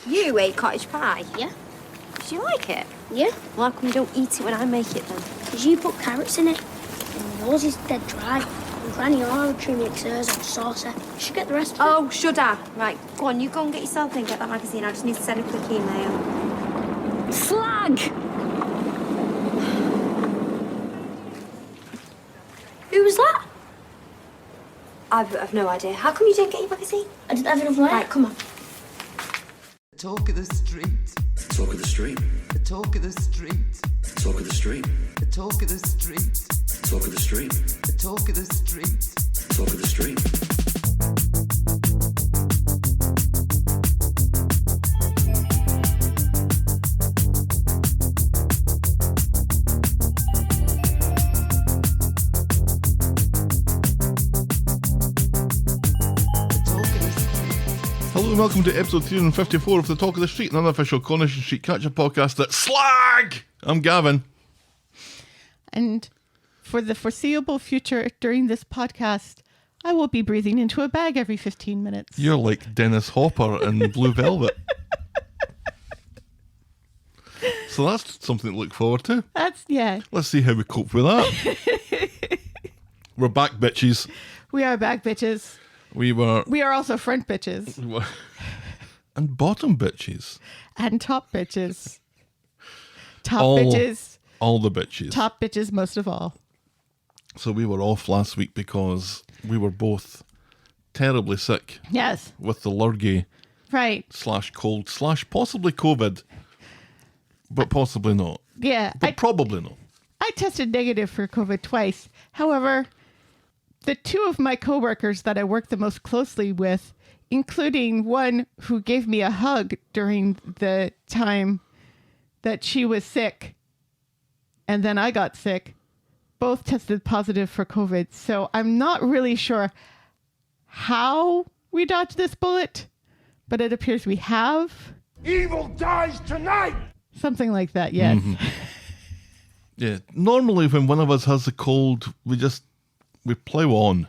You ate cottage pie? Yeah. Do you like it? Yeah. Well, how come you don't eat it when I make it then? Because you put carrots in it. And yours is dead dry. And Granny Oratory makes hers on saucer. You should get the rest of it. Oh, should I? Right, go on, you go and get yourself in, get that magazine. I just need to send a quick email. Slag! Who was that? I've no idea. How come you didn't get your magazine? I didn't have enough light. Right, come on. Talk of the street. Talk of the street. The talk of the street. Talk of the street. The talk of the street. Talk of the street. The talk of the street. Talk of the street. Hello and welcome to episode 354 of The Talk of the Street, an unofficial Coronation Street catch-up podcast that's Slag! I'm Gavin. And for the foreseeable future during this podcast, I will be breathing into a bag every 15 minutes. You're like Dennis Hopper in Blue Velvet. So that's something to look forward to. Yeah. Let's see how we cope with that. We're back, bitches. We are back, bitches. We are also front bitches. And bottom bitches. And top bitches. Bitches. All the bitches. Top bitches most of all. So we were off last week because we were both terribly sick. Yes. With the lurgy. Right. / cold / possibly COVID. But possibly not. Yeah. But probably not. I tested negative for COVID twice. However, the two of my coworkers that I work the most closely with, including one who gave me a hug during the time that she was sick and then I got sick, both tested positive for COVID. So I'm not really sure how we dodged this bullet, but it appears we have. Evil dies tonight! Something like that, yes. Mm-hmm. Yeah. Normally when one of us has a cold, we plow on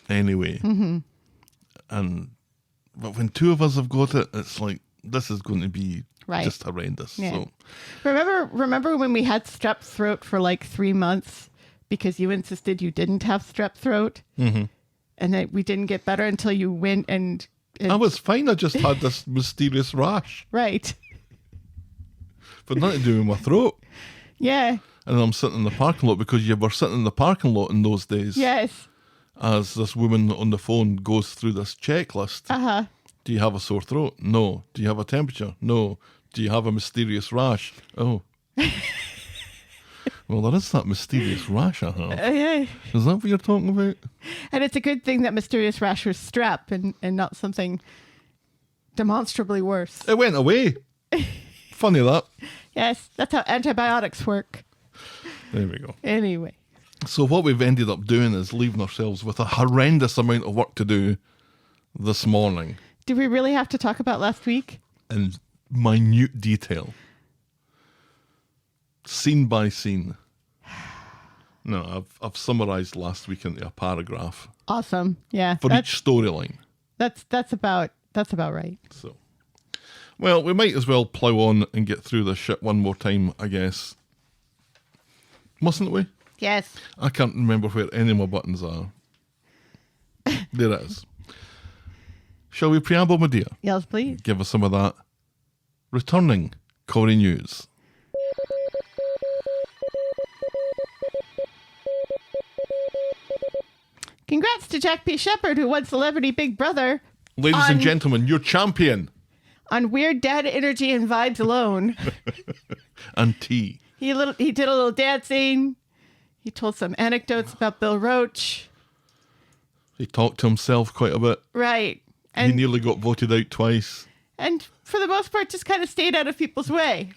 anyway. Mm-hmm. But when two of us have got it, it's like, this is going to be just horrendous. Yeah. So Remember when we had strep throat for like 3 months because you insisted you didn't have strep throat? Mm-hmm. And that we didn't get better until you went and I was fine. I just had this mysterious rash. Right. But nothing to do with my throat. Yeah. And I'm sitting in the parking lot because you were sitting in the parking lot in those days. Yes. As this woman on the phone goes through this checklist. Uh-huh. Do you have a sore throat? No. Do you have a temperature? No. Do you have a mysterious rash? Oh. Well, there is that mysterious rash I have. Yeah. Is that what you're talking about? And it's a good thing that mysterious rash was strep and not something demonstrably worse. It went away. Funny that. Yes, that's how antibiotics work. There we go. Anyway. So what we've ended up doing is leaving ourselves with a horrendous amount of work to do this morning. Do we really have to talk about last week? In minute detail. Scene by scene. No, I've summarised last week into a paragraph. Awesome. Yeah. For each storyline. That's about right. So, well, we might as well plough on and get through this shit one more time, I guess. Mustn't we? Yes. I can't remember where any of my buttons are. There it is. Shall we preamble, my dear? Yes, please. Give us some of that returning Corrie news. Congrats to Jack P. Shepherd, who won Celebrity Big Brother. Ladies and gentlemen, your champion. On weird dad energy and vibes alone. And tea. He did a little dancing. He told some anecdotes about Bill Roach. He talked to himself quite a bit. Right. He nearly got voted out twice. And for the most part, just kind of stayed out of people's way.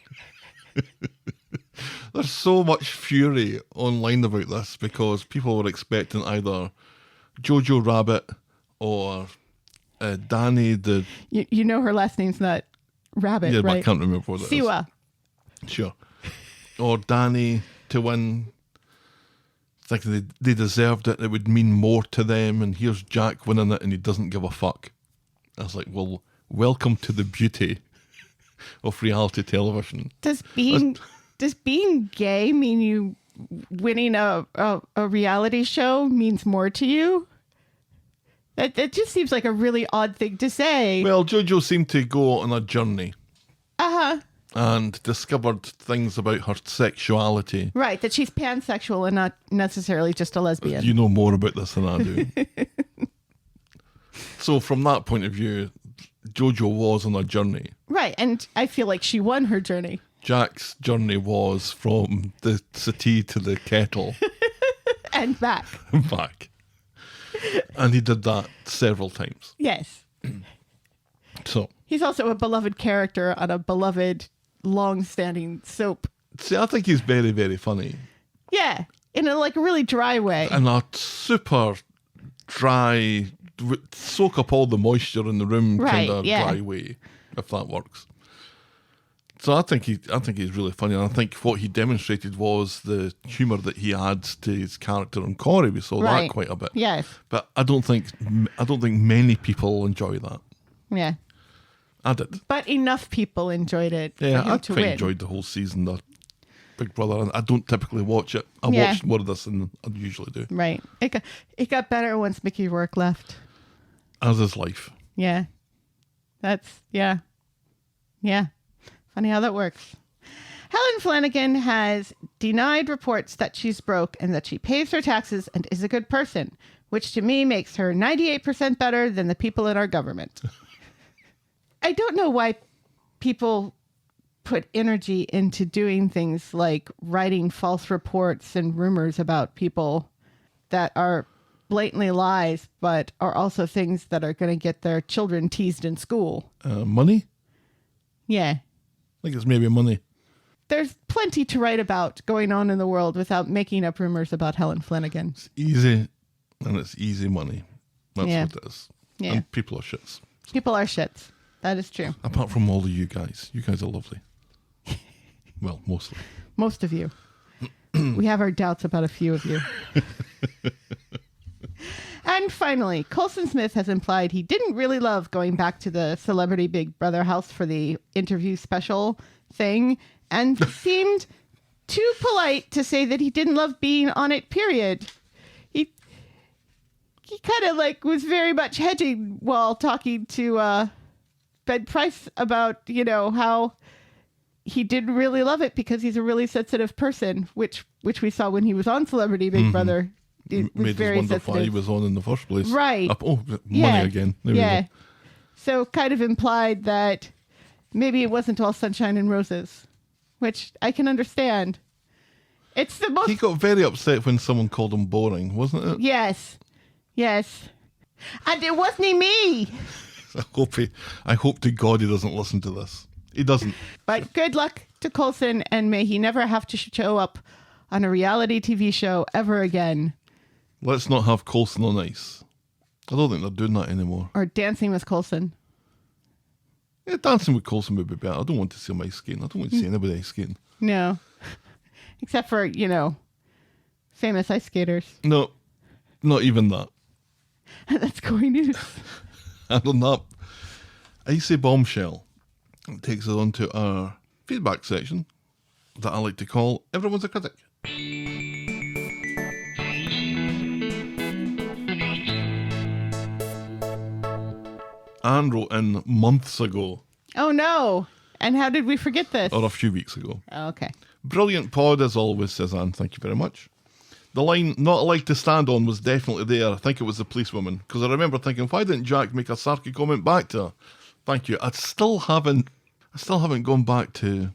There's so much fury online about this because people were expecting either Jojo Rabbit or Danny the... You know her last name's not Rabbit, yeah, right? but I can't remember what it is. Siwa. Sure. Or Danny to win. Thinking they deserved it. It would mean more to them. And here's Jack winning it and he doesn't give a fuck. I was like, well, welcome to the beauty of reality television. Does being gay mean you winning a reality show means more to you? That just seems like a really odd thing to say. Well, JoJo seemed to go on a journey. Uh-huh. And discovered things about her sexuality. Right, that she's pansexual and not necessarily just a lesbian. You know more about this than I do. So from that point of view, JoJo was on a journey. Right, and I feel like she won her journey. Jack's journey was from the settee to the kettle. And back. And back. And he did that several times. Yes. So he's also a beloved character on a beloved, long-standing soap. See, I think he's very, very funny. Yeah, in a really dry way. And a super dry, soak up all the moisture in the room kind of dry way, if that works. So I think he's really funny, and I think what he demonstrated was the humour that he adds to his character on Corrie. We saw that quite a bit. Yes. But I don't think many people enjoy that. Yeah. I did. But enough people enjoyed it. Yeah, for him I to quite win. enjoyed the whole season of Big Brother, and I don't typically watch it. I watched more of this than I usually do. Right. It got better once Mickey Rourke left. As is life. Yeah. Yeah. Funny how that works. Helen Flanagan has denied reports that she's broke and that she pays her taxes and is a good person, which to me makes her 98% better than the people in our government. I don't know why people put energy into doing things like writing false reports and rumors about people that are blatantly lies, but are also things that are going to get their children teased in school. Money? Yeah. I think it's maybe money. There's plenty to write about going on in the world without making up rumors about Helen Flanagan. It's easy, and it's easy money. That's what it is. Yeah. And people are shits. People are shits. That is true. Apart from all of you guys. You guys are lovely. Well, mostly. Most of you. We have our doubts about a few of you. And finally, Colson Smith has implied he didn't really love going back to the Celebrity Big Brother house for the interview special thing, and seemed too polite to say that he didn't love being on it, period. He kind of was very much hedging while talking to Ben Price about, how he didn't really love it because he's a really sensitive person, which we saw when he was on Celebrity Big Brother. It was made very us wonder sensitive. why he was on in the first place. Right. Money again. There we go. So kind of implied that maybe it wasn't all sunshine and roses, which I can understand. It's the most... He got very upset when someone called him boring, wasn't it? Yes. And it wasn't me. I hope to God he doesn't listen to this. He doesn't. But good luck to Colson, and may he never have to show up on a reality TV show ever again. Let's not have Colson on ice. I don't think they're doing that anymore. Or Dancing with Colson. Yeah, Dancing with Colson would be better. I don't want to see him ice skating. I don't want to see anybody ice skating. No. Except for, famous ice skaters. No, not even that. That's Corrie News. And on that icy bombshell, it takes us on to our feedback section that I like to call Everyone's a Critic. Anne wrote in months ago. Oh, no. And how did we forget this? Or a few weeks ago. Oh, okay. Brilliant pod as always, says Anne. Thank you very much. The line, not a leg to stand on, was definitely there. I think it was the policewoman. Because I remember thinking, why didn't Jack make a sarky comment back to her? Thank you. I still haven't gone back to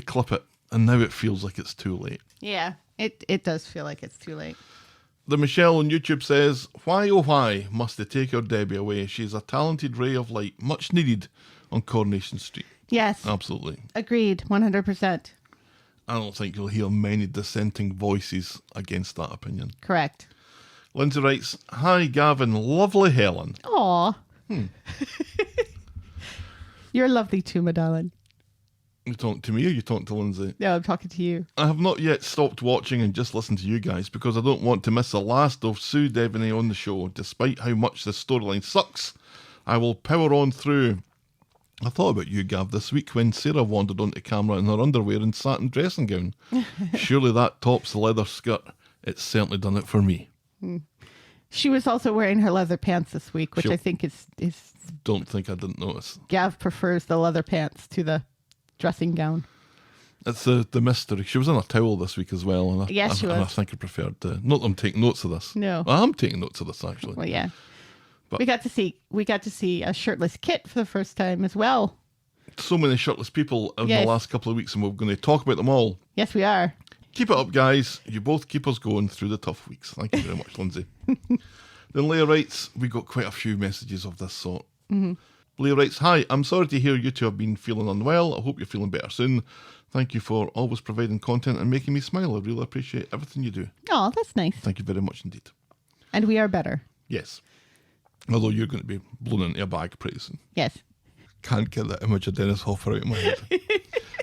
clip it. And now it feels like it's too late. Yeah, it does feel like it's too late. The Michelle on YouTube says, why oh why must they take our Debbie away? She's a talented ray of light, much needed on Coronation Street. Yes. Absolutely. Agreed, 100%. I don't think you'll hear many dissenting voices against that opinion. Correct. Lindsay writes, hi Gavin, lovely Helen. Aw. You're lovely too, my darling. You talking to me or you talking to Lindsay? No, I'm talking to you. I have not yet stopped watching and just listened to you guys because I don't want to miss the last of Sue Devaney on the show. Despite how much the storyline sucks, I will power on through I thought about you, Gav, this week when Sarah wandered onto camera in her underwear and satin dressing gown. Surely that tops the leather skirt. It's certainly done it for me. She was also wearing her leather pants this week, which Sure. I think is Don't think I didn't notice. Gav prefers the leather pants to the dressing gown. It's the mystery. She was in a towel this week as well. And Yes, she And I was. think I preferred not that I'm taking notes of this. No. I am taking notes of this, actually. Well, yeah. But- we got to see a shirtless Kit for the first time as well. So many shirtless people in Yes. the last couple of weeks, and we're going to talk about them all. Yes, we are. Keep it up, guys. You both keep us going through the tough weeks. Thank you very much, Lindsay. Then Leah writes, we got quite a few messages of this sort. Mm-hmm. Leah writes, hi, I'm sorry to hear you two have been feeling unwell. I hope you're feeling better soon. Thank you for always providing content and making me smile. I really appreciate everything you do. Oh, that's nice. Thank you very much indeed. And we are better. Yes. Although you're going to be blown into a bag pretty soon. Yes. Can't get that image of Dennis Hoffer out of my head.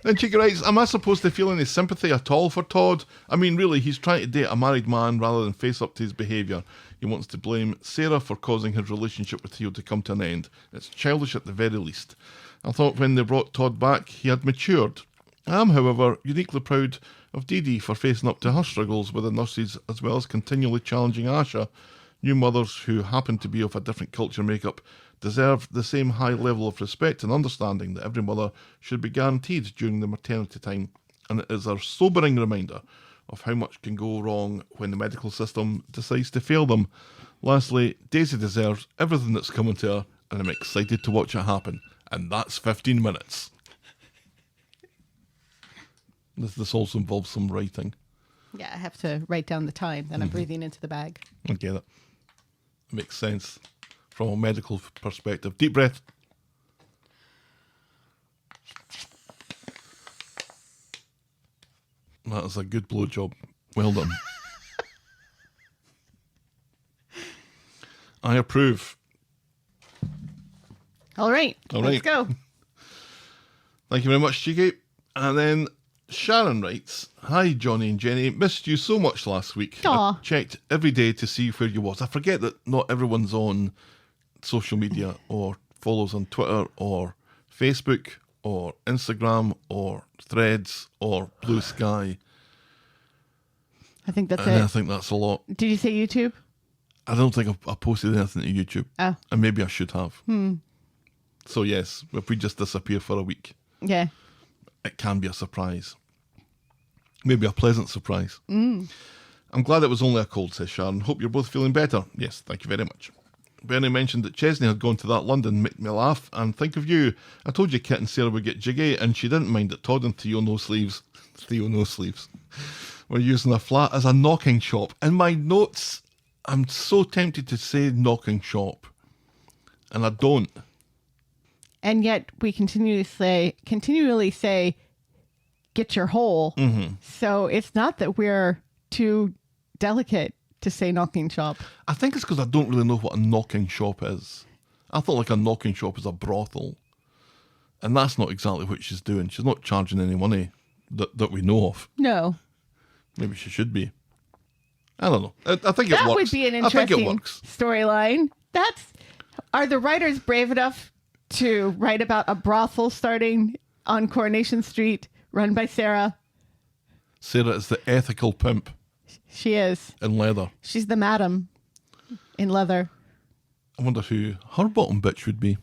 Then she writes, am I supposed to feel any sympathy at all for Todd? I mean, really, he's trying to date a married man rather than face up to his behaviour. He wants to blame Sarah for causing his relationship with Theo to come to an end. It's childish at the very least. I thought when they brought Todd back, he had matured. I am, however, uniquely proud of Dee Dee for facing up to her struggles with the nurses as well as continually challenging Asha. New mothers who happen to be of a different culture makeup deserve the same high level of respect and understanding that every mother should be guaranteed during the maternity time, and it is a sobering reminder of how much can go wrong when the medical system decides to fail them. Lastly, Daisy deserves everything that's coming to her, and I'm excited to watch it happen. And that's 15 minutes. This also involves some writing. Yeah, I have to write down the time. Then I'm breathing into the bag. I get it. Makes sense from a medical perspective. Deep breath. That is a good blowjob. Well done. I approve. All right. All Let's right. go. Thank you very much, Cheeky. And then Sharon writes, hi, Johnny and Jenny. Missed you so much last week. Aw. I checked every day to see where you was. I forget that not everyone's on social media or follows on Twitter or Facebook or Instagram or Threads or Blue Sky. I think that's And I it. think that's a lot. Did you say YouTube? I don't think I posted anything to YouTube. Oh. And maybe I should have. So yes, if we just disappear for a week, Yeah. it can be a surprise. Maybe a pleasant surprise. I'm glad it was only a cold, says Sharon. Hope you're both feeling better. Yes, thank you very much. Bernie mentioned that Chesney had gone to that London, make me laugh, and think of you. I told you Kit and Sarah would get jiggy, and she didn't mind that Todd and Theo no sleeves. Theo no sleeves. We're using a flat as a knocking shop. In my notes, I'm so tempted to say knocking shop, and I don't. And yet we continually say, get your hole. Mm-hmm. So it's not that we're too delicate to say knocking shop. I think it's because I don't really know what a knocking shop is. I thought like a knocking shop is a brothel. And that's not exactly what she's doing. She's not charging any money that we know of. No. Maybe she should be. I don't know. I think it That works. would be an I think it interesting works. storyline. Are the writers brave enough to write about a brothel starting on Coronation Street run by Sarah? Sarah is the ethical pimp She is. in leather. She's the madam in leather. I wonder who her bottom bitch would be.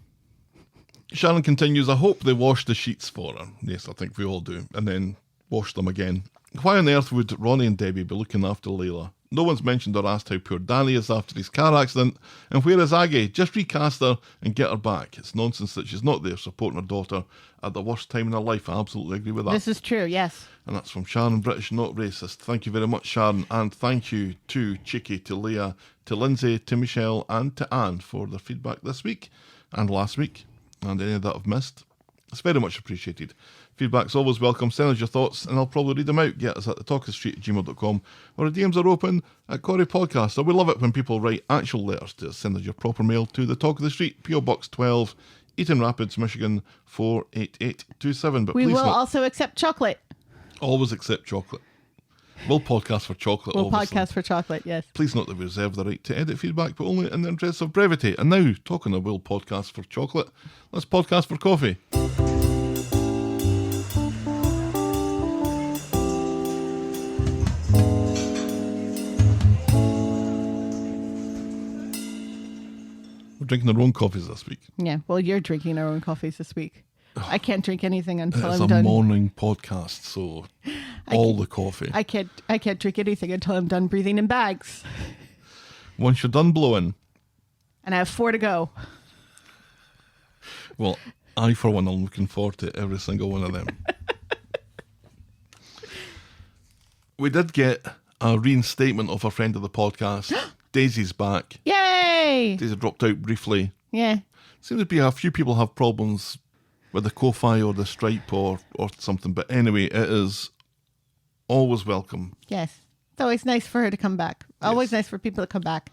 Sharon continues, I hope they wash the sheets for her. Yes, I think we all do. And then wash them again. Why on earth would Ronnie and Debbie be looking after Layla? No one's mentioned or asked how poor Danny is after his car accident. And where is Aggie? Just recast her and get her back. It's nonsense that she's not there supporting her daughter at the worst time in her life. I absolutely agree with that. This is true, yes. And that's from Sharon, British Not Racist. Thank you very much, Sharon. And thank you to Chicky, to Leah, to Lindsay, to Michelle, and to Anne for their feedback this week and last week, and any that I've missed. It's very much appreciated. Feedback's always welcome. Send us your thoughts and I'll probably read them out. Get us at thetalkofthestreet@gmail.com, or the DMs are open at Corrie Podcast. So we love it when people write actual letters to us. Send us your proper mail to the Talk of the Street, PO Box 12, Eaton Rapids, Michigan 48827. But We please will not also accept chocolate. always accept chocolate. We'll podcast for chocolate, We'll obviously. podcast for chocolate, yes. Please note that we reserve the right to edit feedback, but only in the interest of brevity. And now, talking of Will podcast for chocolate, let's podcast for coffee. We're drinking our own coffees this week. Yeah, well, you're drinking our own coffees this week. I can't drink anything until It's I'm a done. morning podcast, so all the coffee. I can't drink anything until I'm done breathing in bags. Once you're done blowing, And I have 4 to go. well, I, for one, am looking forward to every single one of them. We did get a reinstatement of a friend of the podcast. Daisy's back. Yay! Daisy dropped out briefly. Yeah. Seems to be a few people have problems with the Ko-Fi or the Stripe or something. But anyway, it is always welcome. Yes. It's always nice for her to come back. Always nice for people to come back.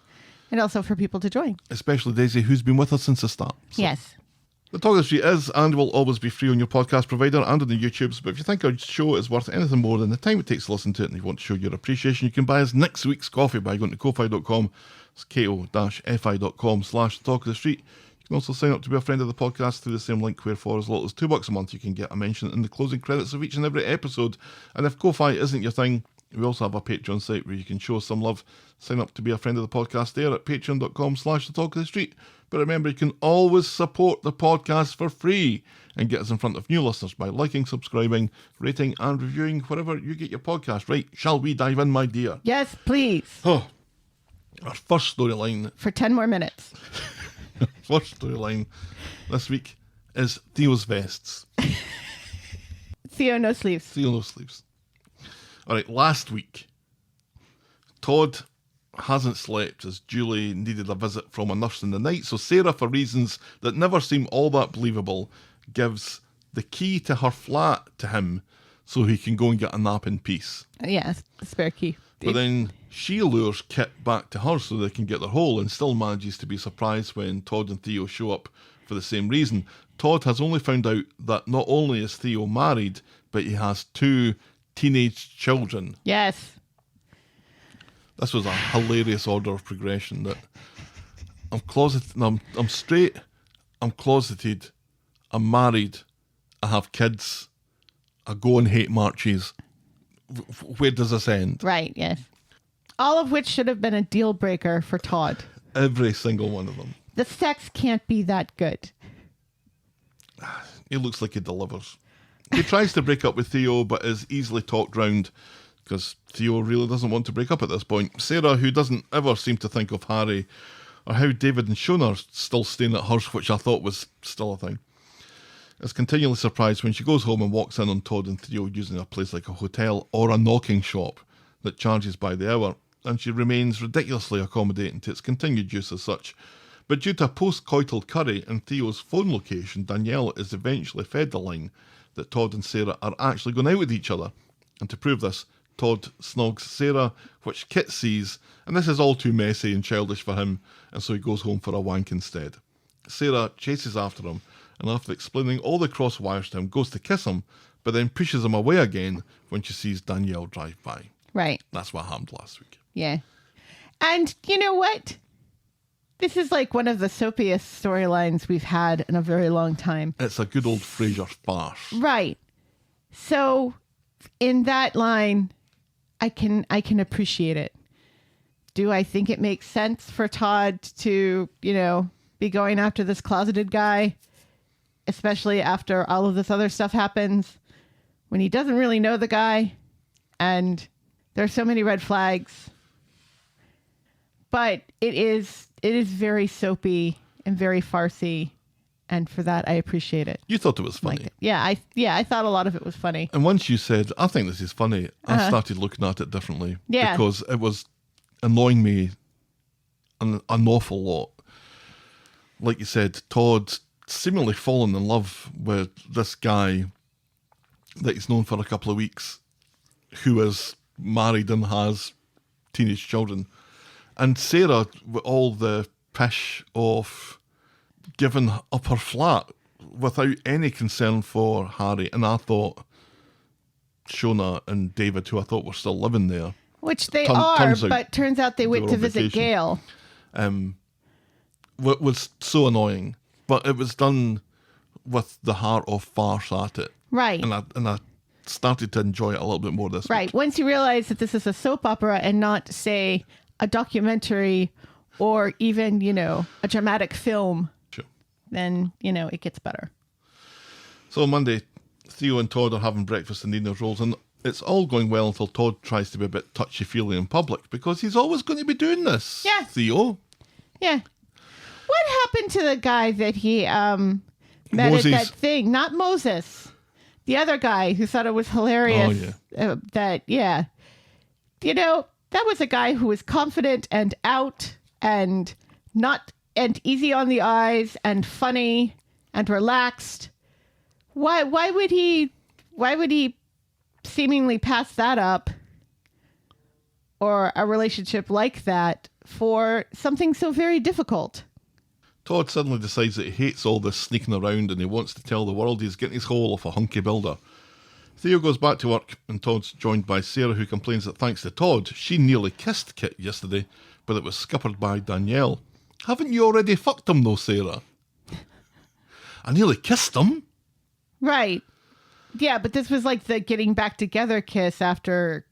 And also for people to join. Especially Daisy, who's been with us since the start. So. Yes. The Talk of the Street is and will always be free on your podcast provider and on the YouTubes. But if you think our show is worth anything more than the time it takes to listen to it and you want to show your appreciation, you can buy us next week's coffee by going to ko-fi.com. It's ko-fi.com/Talk of the Street. You can also sign up to be a friend of the podcast through the same link where for as little as $2 a month you can get a mention in the closing credits of each and every episode. And if Ko-Fi isn't your thing, we also have a Patreon site where you can show us some love. Sign up to be a friend of the podcast there at patreon.com/Talk of the Street. But remember, you can always support the podcast for free and get us in front of new listeners by liking, subscribing, rating and reviewing wherever you get your podcast. Right, shall we dive in, my dear? Yes, please. Oh, our first storyline For 10 more minutes. this week is Theo's vests. Theo, no sleeves. Theo no sleeves. All right, last week, Todd hasn't slept as Julie needed a visit from a nurse in the night, so Sarah, for reasons that never seem all that believable, gives the key to her flat to him so he can go and get a nap in peace. Yeah, spare key. But then she lures Kit back to her so they can get their hole and still manages to be surprised when Todd and Theo show up for the same reason. Todd has only found out that not only is Theo married, but he has 2 teenage children. Yes. This was a hilarious order of progression that I'm closeted, I'm straight, I'm closeted, I'm married, I have kids, I go on hate marches. Where does this end? Right, yes. All of which should have been a deal breaker for Todd. Every single one of them. The sex can't be that good. He looks like he delivers. He tries to break up with Theo, but is easily talked round because Theo really doesn't want to break up at this point. Sarah, who doesn't ever seem to think of Harry or how David and Shona are still staying at hers, which I thought was still a thing, is continually surprised when she goes home and walks in on Todd and Theo using a place like a hotel or a knocking shop that charges by the hour, and she remains ridiculously accommodating to its continued use as such. But due to a post-coital curry and Theo's phone location, Danielle is eventually fed the line that Todd and Sarah are actually going out with each other. And to prove this, Todd snogs Sarah, which Kit sees, and this is all too messy and childish for him, and so he goes home for a wank instead. Sarah chases after him, and after explaining all the cross wires to him, goes to kiss him, but then pushes him away again when she sees Danielle drive by. Right. That's what happened last week. Yeah. And you know what? This is like one of the soapiest storylines we've had in a very long time. It's a good old Frasier farce. Right. So in that line, I can appreciate it. Do I think it makes sense for Todd to, be going after this closeted guy, especially after all of this other stuff happens, when he doesn't really know the guy and there are so many red flags? But it is very soapy and very farcy, and for that I appreciate it. You thought it was funny. I thought a lot of it was funny. And once you said, I think this is funny, I started looking at it differently. Yeah. Because it was annoying me an awful lot. Like you said, Todd seemingly fallen in love with this guy that he's known for a couple of weeks, who is married and has teenage children. And Sarah, with all the pish of giving up her flat without any concern for Harry. And I thought, Shona and David, who I thought were still living there. Which they turns out but turns out they went were to on visit vacation. Gail. What was so annoying, but it was done with the heart of farce at it. Right. And I started to enjoy it a little bit more this Right. week. Once you realize that this is a soap opera and not, say, a documentary or even, a dramatic film, Sure. then, it gets better. So Monday, Theo and Todd are having breakfast in Nina's rolls, and it's all going well until Todd tries to be a bit touchy-feely in public because he's always going to be doing this. Yeah. Theo. Yeah. What happened to the guy that he met Moses. at that thing? Not Moses. The other guy who thought it was hilarious. Oh, yeah. That was a guy who was confident and out and easy on the eyes and funny and relaxed. Why would he seemingly pass that up, or a relationship like that, for something so very difficult? Todd suddenly decides that he hates all this sneaking around and he wants to tell the world he's getting his hole off a hunky builder. Theo goes back to work and Todd's joined by Sarah, who complains that thanks to Todd, she nearly kissed Kit yesterday, but it was scuppered by Danielle. Haven't you already fucked him though, Sarah? I nearly kissed him. Right. Yeah, but this was like the getting back together kiss after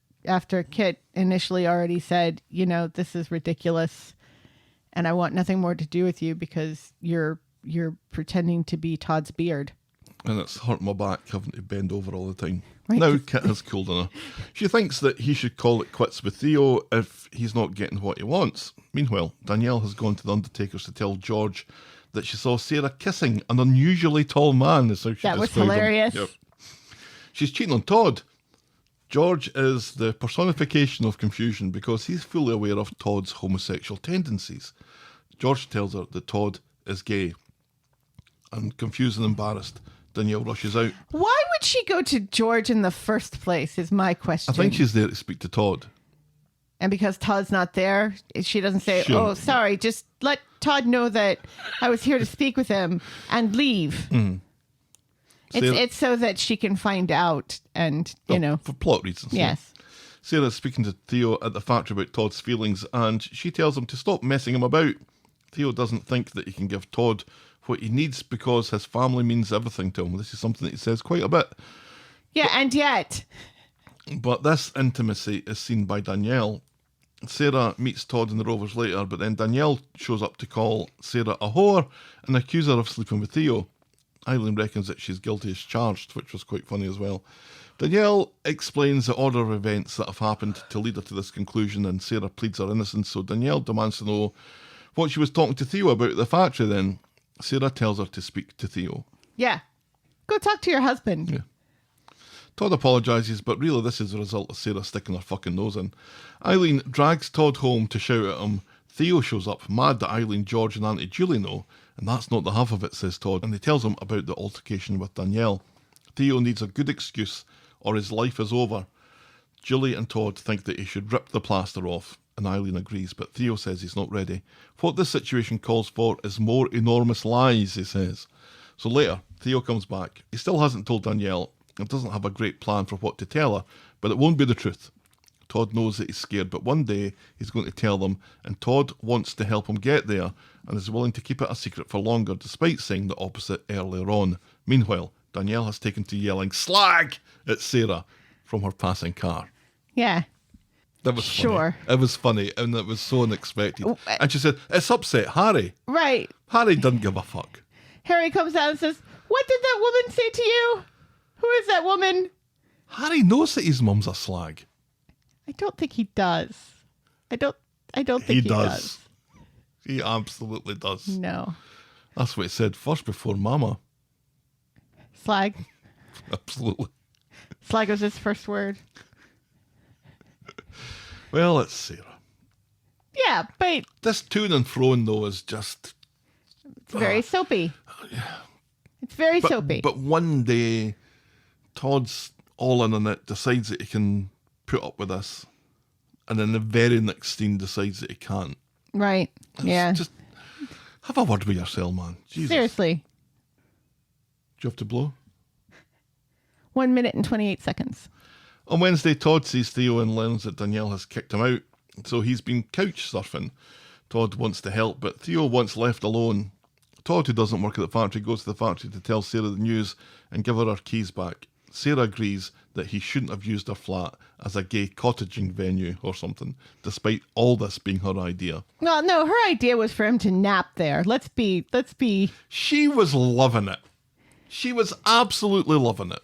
Kit initially already said, this is ridiculous and I want nothing more to do with you because you're pretending to be Todd's beard. And it's hurt my back having to bend over all the time. Right. Now Kit has cooled on her. She thinks that he should call it quits with Theo if he's not getting what he wants. Meanwhile, Danielle has gone to the undertaker's to tell George that she saw Sarah kissing an unusually tall man. Is how she That was described him. hilarious. Yep. She's cheating on Todd. George is the personification of confusion because he's fully aware of Todd's homosexual tendencies. George tells her that Todd is gay. And confused and embarrassed, Danielle rushes out. Why would she go to George in the first place is my question. I think she's there to speak to Todd. And because Todd's not there, she doesn't say, Sure. oh, sorry, just let Todd know that I was here to speak with him and leave. It's so that she can find out and, for plot reasons. Yes. Sarah's speaking to Theo at the factory about Todd's feelings and she tells him to stop messing him about. Theo doesn't think that he can give Todd what he needs because his family means everything to him. This is something that he says quite a bit. Yeah, and yet. But this intimacy is seen by Danielle. Sarah meets Todd and the Rovers later, but then Danielle shows up to call Sarah a whore and accuse her of sleeping with Theo. Eileen reckons that she's guilty as charged, which was quite funny as well. Danielle explains the order of events that have happened to lead her to this conclusion, and Sarah pleads her innocence, so Danielle demands to know what she was talking to Theo about at the factory then. Sarah tells her to speak to Theo. Yeah. Go talk to your husband. Yeah. Todd apologises, but really this is the result of Sarah sticking her fucking nose in. Eileen drags Todd home to shout at him. Theo shows up, mad that Eileen, George and Auntie Julie know, and that's not the half of it, says Todd, and he tells him about the altercation with Danielle. Theo needs a good excuse, or his life is over. Julie and Todd think that he should rip the plaster off, and Eileen agrees, but Theo says he's not ready. What this situation calls for is more enormous lies, he says. So later, Theo comes back. He still hasn't told Danielle, and doesn't have a great plan for what to tell her, but it won't be the truth. Todd knows that he's scared, but one day he's going to tell them, and Todd wants to help him get there, and is willing to keep it a secret for longer, despite saying the opposite earlier on. Meanwhile, Danielle has taken to yelling "Slag" at Sarah from her passing car. Yeah. That was Sure. funny. It was funny, and it was so unexpected. And she said, it's upset Harry. Right. Harry doesn't give a fuck. Harry comes out and says, what did that woman say to you? Who is that woman? Harry knows that his mum's a slag. I don't think he does. I don't think he does. He absolutely does. No. That's what he said first before Mama. Slag. Absolutely. Slag was his first word. Well, it's Sarah. Yeah, but This to and froing, though, is just... it's very soapy. It's very soapy. But one day, Todd's all in on it, decides that he can put up with this, and then the very next scene decides that he can't. Right. Yeah. Just have a word with yourself, man. Jesus. Seriously. Do you have to blow? 1 minute and 28 seconds. On Wednesday, Todd sees Theo and learns that Danielle has kicked him out, so he's been couch surfing. Todd wants to help, but Theo wants left alone. Todd, who doesn't work at the factory, goes to the factory to tell Sarah the news and give her her keys back. Sarah agrees that he shouldn't have used her flat as a gay cottaging venue or something, despite all this being her idea. Well, no, her idea was for him to nap there. Let's be. She was loving it. She was absolutely loving it.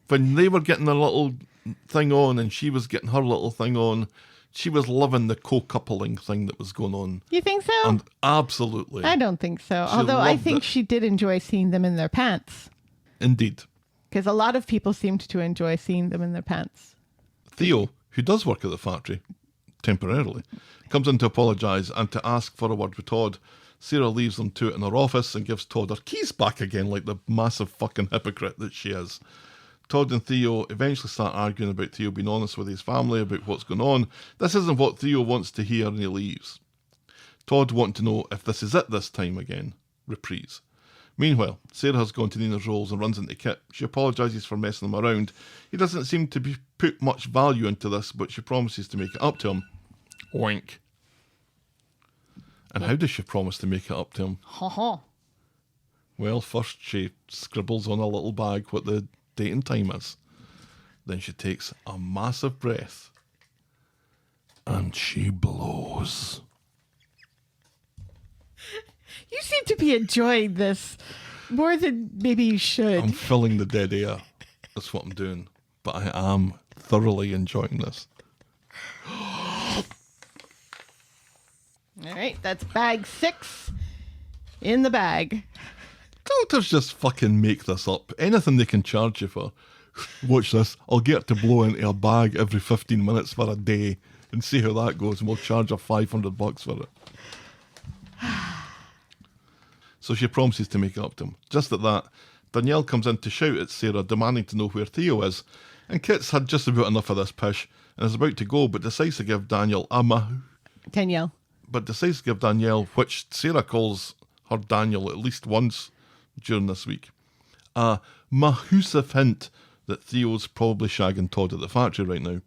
When they were getting their little thing on and she was getting her little thing on, she was loving the co-coupling thing that was going on. You think so? And absolutely. I don't think so. She Although I loved think it. she did enjoy seeing them in their pants. Indeed. Because a lot of people seemed to enjoy seeing them in their pants. Theo, who does work at the factory, temporarily, comes in to apologise and to ask for a word with Todd. Sarah leaves them to it in her office and gives Todd her keys back again like the massive fucking hypocrite that she is. Todd and Theo eventually start arguing about Theo being honest with his family about what's going on. This isn't what Theo wants to hear and he leaves. Todd wanting to know if this is it this time again. Reprise. Meanwhile, Sarah has gone to Nina's rolls and runs into Kit. She apologises for messing him around. He doesn't seem to be put much value into this, but she promises to make it up to him. Wink. And how does she promise to make it up to him? Ha ha. Well, first she scribbles on a little bag what the date and time is. Then she takes a massive breath and she blows. You seem to be enjoying this more than maybe you should. I'm filling the dead air. That's what I'm doing. But I am thoroughly enjoying this. All right, that's bag 6 in the bag. Doctors just fucking make this up. Anything they can charge you for. Watch this. I'll get her to blow into a bag every 15 minutes for a day and see how that goes, and we'll charge her $500 for it. So she promises to make it up to him. Just at that, Danielle comes in to shout at Sarah, demanding to know where Theo is. And Kit's had just about enough of this pish and is about to go, but decides to give Danielle Danielle. which Sarah calls her Daniel at least once during this week, a massive hint that Theo's probably shagging Todd at the factory right now.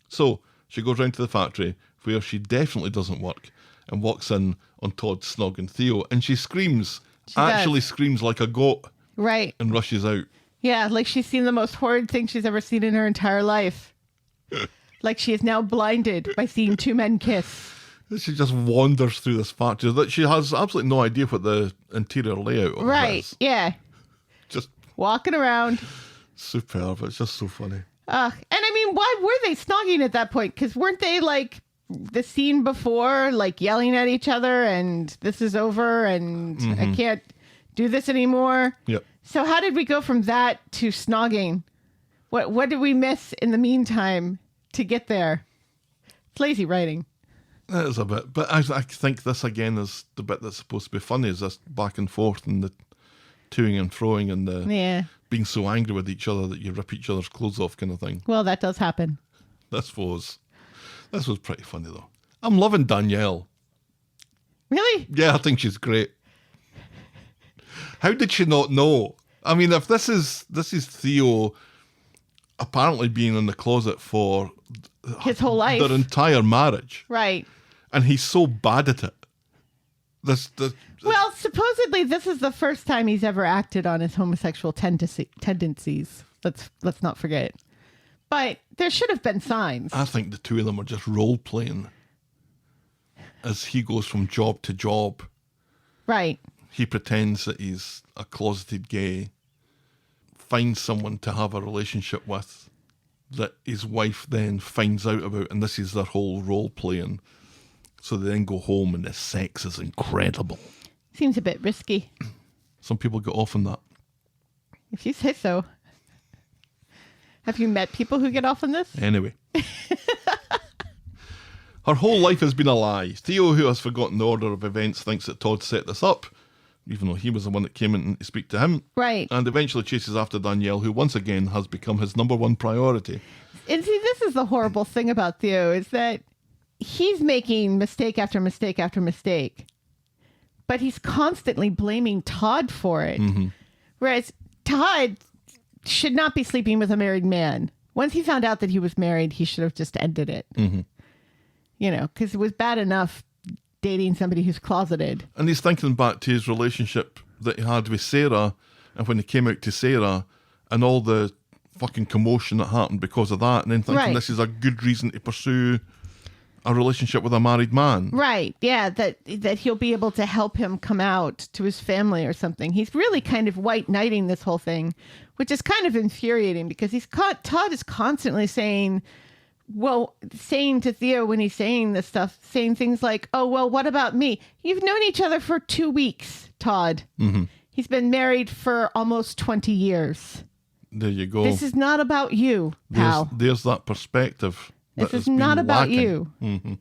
So she goes round to the factory, where she definitely doesn't work, and walks in on Todd snogging Theo, and she screams. Actually screams like a goat. Right. And rushes out. Yeah, like she's seen the most horrid thing she's ever seen in her entire life. Like she is now blinded by seeing two men kiss. She just wanders through this factory that she has absolutely no idea what the interior layout of Right, is. yeah. Just walking around. Superb. It's just so funny. And I mean, why were they snogging at that point? Because weren't they like the scene before, like yelling at each other and this is over and I can't do this anymore? Yep. So how did we go from that to snogging? What did we miss in the meantime to get there? It's lazy writing. That is a bit. But I think this again is the bit that's supposed to be funny, is this back and forth and the toing and froing and the being so angry with each other that you rip each other's clothes off kind of thing. Well, that does happen. This was pretty funny though. I'm loving Danielle. Really? Yeah, I think she's great. How did she not know? I mean, if this is Theo apparently being in the closet for his whole life, their entire marriage, right? And he's so bad at it. Well, supposedly this is the first time he's ever acted on his homosexual tendencies. Let's not forget. But there should have been signs. I think the two of them are just role playing as he goes from job to job. Right. He pretends that he's a closeted gay, finds someone to have a relationship with that his wife then finds out about, and this is their whole role playing. So they then go home and the sex is incredible. Seems a bit risky. Some people get off on that. If you say so. Have you met people who get off on this? Anyway. Her whole life has been a lie. Theo, who has forgotten the order of events, thinks that Todd set this up, even though he was the one that came in to speak to him. Right. And eventually chases after Danielle, who once again has become his number one priority. And see, this is the horrible thing about Theo, is that he's making mistake after mistake after mistake, but he's constantly blaming Todd for it. Mm-hmm. Whereas Todd should not be sleeping with a married man. Once he found out that he was married, he should have just ended it. Mm-hmm. You know, because it was bad enough dating somebody who's closeted. And he's thinking back to his relationship that he had with Sarah, and when he came out to Sarah, and all the fucking commotion that happened because of that, and then thinking this is a good reason to pursue a relationship with a married man. Right, yeah, that he'll be able to help him come out to his family or something. He's really kind of white knighting this whole thing, which is kind of infuriating because Todd is constantly saying to Theo when he's saying this stuff, saying things like, oh, well, what about me? You've known each other for 2 weeks, Todd. Mm-hmm. He's been married for almost 20 years. There you go. This is not about you, pal. There's that perspective. This is not about you. Mm-hmm.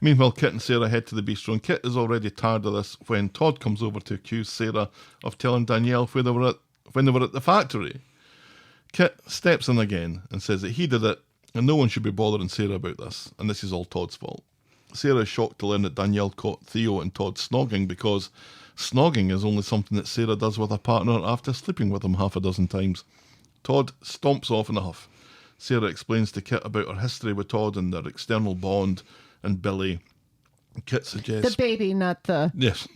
Meanwhile, Kit and Sarah head to the bistro, and Kit is already tired of this when Todd comes over to accuse Sarah of telling Danielle when they were at the factory. Kit steps in again and says that he did it, and no one should be bothering Sarah about this, and this is all Todd's fault. Sarah is shocked to learn that Danielle caught Theo and Todd snogging, because snogging is only something that Sarah does with her partner after sleeping with him half a dozen times. Todd stomps off in a huff. Sarah explains to Kit about her history with Todd and their external bond and Billy. Kit suggests... The baby, not the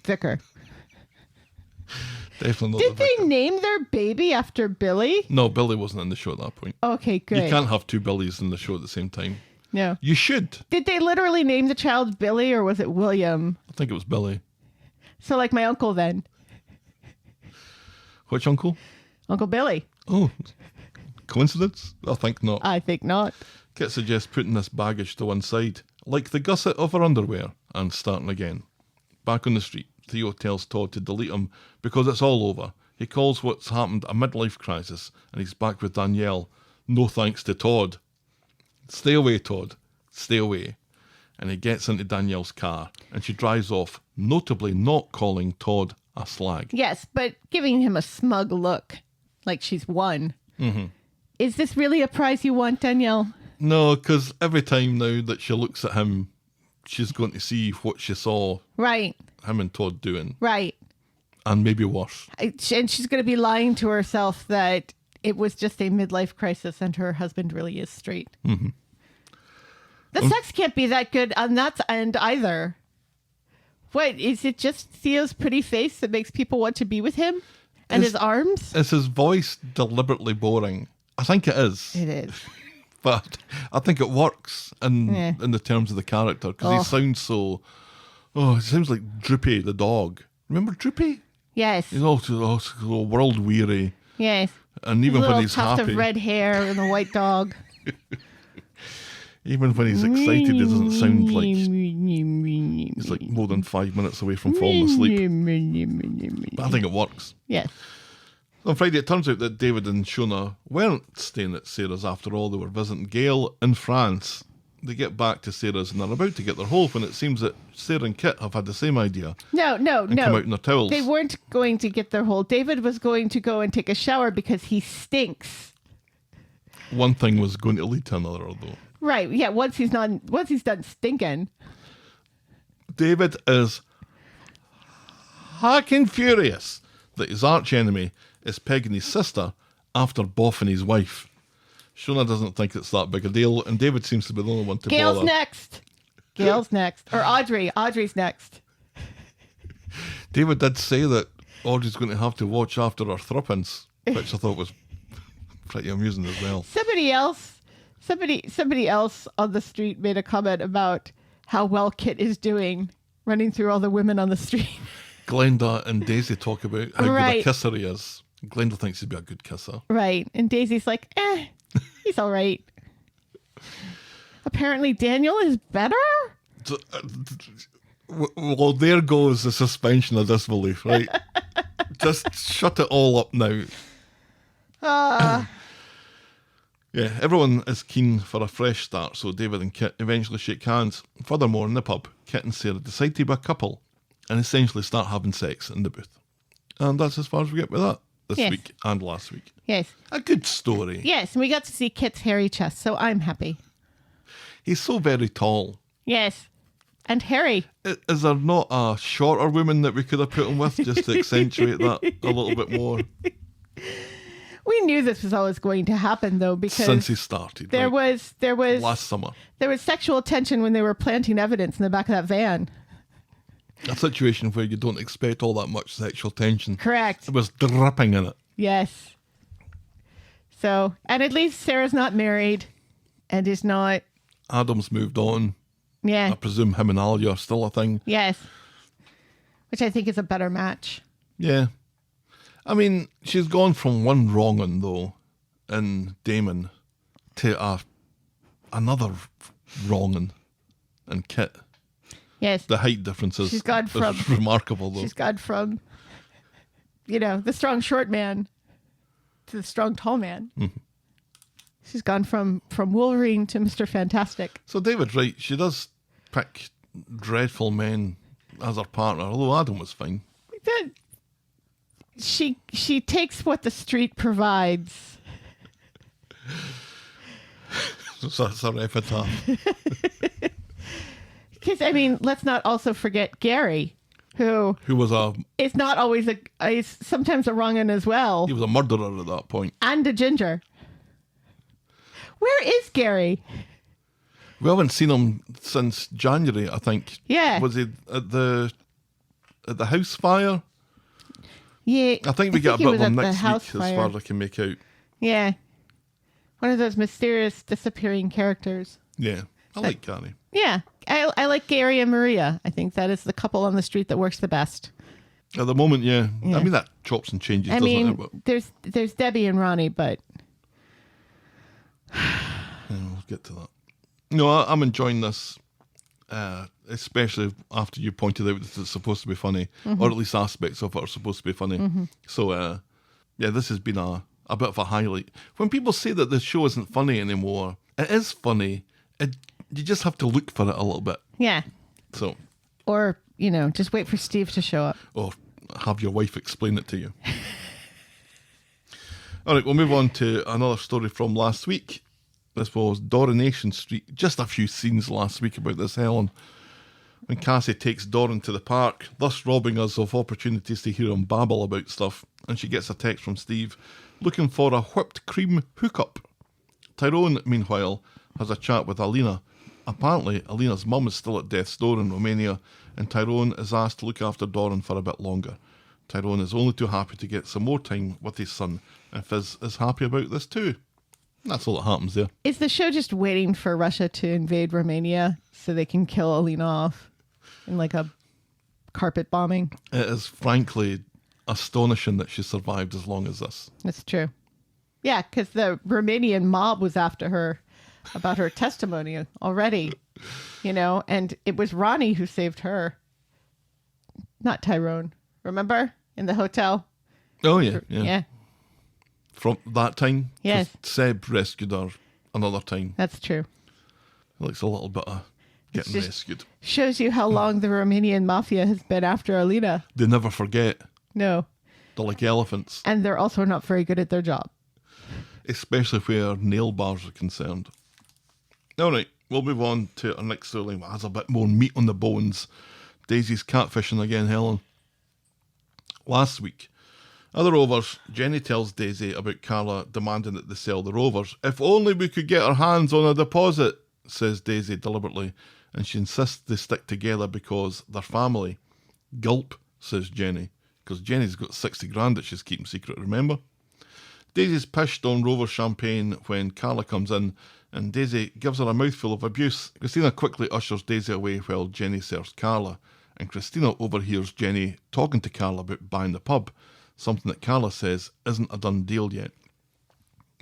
vicar. Definitely not Did the they vicar. name their baby after Billy? No, Billy wasn't in the show at that point. Okay, good. You can't have two Billies in the show at the same time. No. You should. Did they literally name the child Billy or was it William? I think it was Billy. So like my uncle then. Which uncle? Uncle Billy. Oh, coincidence? I think not. I think not. Kit suggests putting this baggage to one side, like the gusset of her underwear, and starting again. Back on the street, Theo tells Todd to delete him because it's all over. He calls what's happened a midlife crisis, and he's back with Danielle. No thanks to Todd. Stay away, Todd. Stay away. And he gets into Danielle's car, and she drives off, notably not calling Todd a slag. Yes, but giving him a smug look, like she's won. Mm-hmm. Is this really a prize you want, Danielle? No, because every time now that she looks at him, she's going to see what she saw Right. him and Todd doing. Right. And maybe worse. And she's going to be lying to herself that it was just a midlife crisis and her husband really is straight. Mm-hmm. The sex can't be that good on that end either. What, is it just Theo's pretty face that makes people want to be with him? And his arms? Is his voice deliberately boring? I think it is. It is. But I think it works in the terms of the character, because he sounds so... Oh, he sounds like Droopy the dog. Remember Droopy? Yes. He's all world weary. Yes. And even when he's tuft happy... of red hair and a white dog. Even when he's excited, he doesn't sound like... He's like more than 5 minutes away from falling asleep. But I think it works. Yes. On Friday, it turns out that David and Shona weren't staying at Sarah's after all. They were visiting Gail in France. They get back to Sarah's and they're about to get their hole when it seems that Sarah and Kit have had the same idea. No. Come out in their towels. They weren't going to get their hole. David was going to go and take a shower because he stinks. One thing was going to lead to another, though. Right. Yeah. Once he's done stinking. David is hacking furious that his arch enemy is pegging his sister after boffing his wife. Shona doesn't think it's that big a deal, and David seems to be the only one to Gail's bother. Gail's next. Or Audrey. Audrey's next. David did say that Audrey's going to have to watch after her thruppence, which I thought was pretty amusing as well. Somebody else on the street made a comment about how well Kit is doing running through all the women on the street. Glenda and Daisy talk about how good a kisser he is. Glenda thinks he'd be a good kisser. Right. And Daisy's like, he's all right. Apparently Daniel is better? Well, there goes the suspension of disbelief, right? Just shut it all up now. Yeah, everyone is keen for a fresh start, so David and Kit eventually shake hands. Furthermore, in the pub, Kit and Sarah decide to be a couple and essentially start having sex in the booth. And that's as far as we get with that this week and last week. Yes. A good story. Yes, and we got to see Kit's hairy chest, so I'm happy. He's so very tall. Yes. And hairy. Is there not a shorter woman that we could have put him with just to accentuate that a little bit more? We knew this was always going to happen, though, because Since he started. there right? was Last summer. there was sexual tension when they were planting evidence in the back of that van. A situation where you don't expect all that much sexual tension. Correct. It was dripping in it. Yes. So, and at least Sarah's not married and is not. Adam's moved on. Yeah. I presume him and Ali are still a thing. Yes. Which I think is a better match. Yeah. I mean, she's gone from one wrong'un, though, in Damon, to another wrong'un in Kit. Yes. The height differences She's gone from is remarkable, though. She's gone from, the strong short man to the strong tall man. Mm-hmm. She's gone from Wolverine to Mr. Fantastic. So David's right. She does pick dreadful men as her partner, although Adam was fine. She takes what the street provides. So that's her epitaph. Because, let's not also forget Gary, who Was is not always is sometimes a wrong-un as well. he was a murderer at that point. And a ginger. Where is Gary? We haven't seen him since January, I think. Yeah. Was he at the house fire? Yeah. I think we get a he bit was of him at the next house week, as fire. far as I can make out. Yeah. One of those mysterious disappearing characters. Yeah, I like Gary. Yeah. I like Gary and Maria. I think that is the couple on the street that works the best. At the moment, yeah. Yeah. I mean, that chops and changes, doesn't it? But, there's Debbie and Ronnie, but yeah, we'll get to that. No, I'm enjoying this, especially after you pointed out that it's supposed to be funny, Mm-hmm. or at least aspects of it are supposed to be funny. So, yeah, this has been a bit of a highlight. When people say that the show isn't funny anymore, it is funny. You just have to look for it a little bit. yeah. So, Or, just wait for Steve to show up. or have your wife explain it to you. All right, we'll move on to another story from last week. This was Dorination Street. Just a few scenes last week about this, Helen. When Cassie takes Dorin to the park, thus robbing us of opportunities to hear him babble about stuff, and she gets a text from Steve looking for a whipped cream hookup. Tyrone, meanwhile, has a chat with Alina. Apparently, Alina's mum is still at death's door in Romania, and Tyrone is asked to look after Dorin for a bit longer. Tyrone is only too happy to get some more time with his son, and Fizz is happy about this too. That's all that happens there. Is the show just waiting for Russia to invade Romania so they can kill Alina off in like a carpet bombing? It is frankly astonishing that she survived as long as this. That's true. Yeah, because the Romanian mob was after her about her testimony already, and it was Ronnie who saved her, not Tyrone. Remember? In the hotel? Oh, yeah. Yeah, From that time? 'Cause Yes. Seb rescued her another time. that's true. It looks a little bit of getting just- rescued. Shows you how long the Romanian mafia has been after Alina. They never forget. No. They're like elephants, And they're also not very good at their job. especially where nail bars are concerned. All right, we'll move on to our next story that has a bit more meat on the bones. Daisy's catfishing again, Helen. Last week, at the Rovers, Jenny tells Daisy about Carla demanding that they sell the Rovers. If only we could get our hands on a deposit, says Daisy deliberately, and she insists they stick together because they're family. Gulp, says Jenny, because Jenny's got 60 grand that she's keeping secret, remember? Daisy's pished on Rover champagne when Carla comes in, and Daisy gives her a mouthful of abuse. Christina quickly ushers Daisy away while Jenny serves Carla, and Christina overhears Jenny talking to Carla about buying the pub, something that Carla says isn't a done deal yet.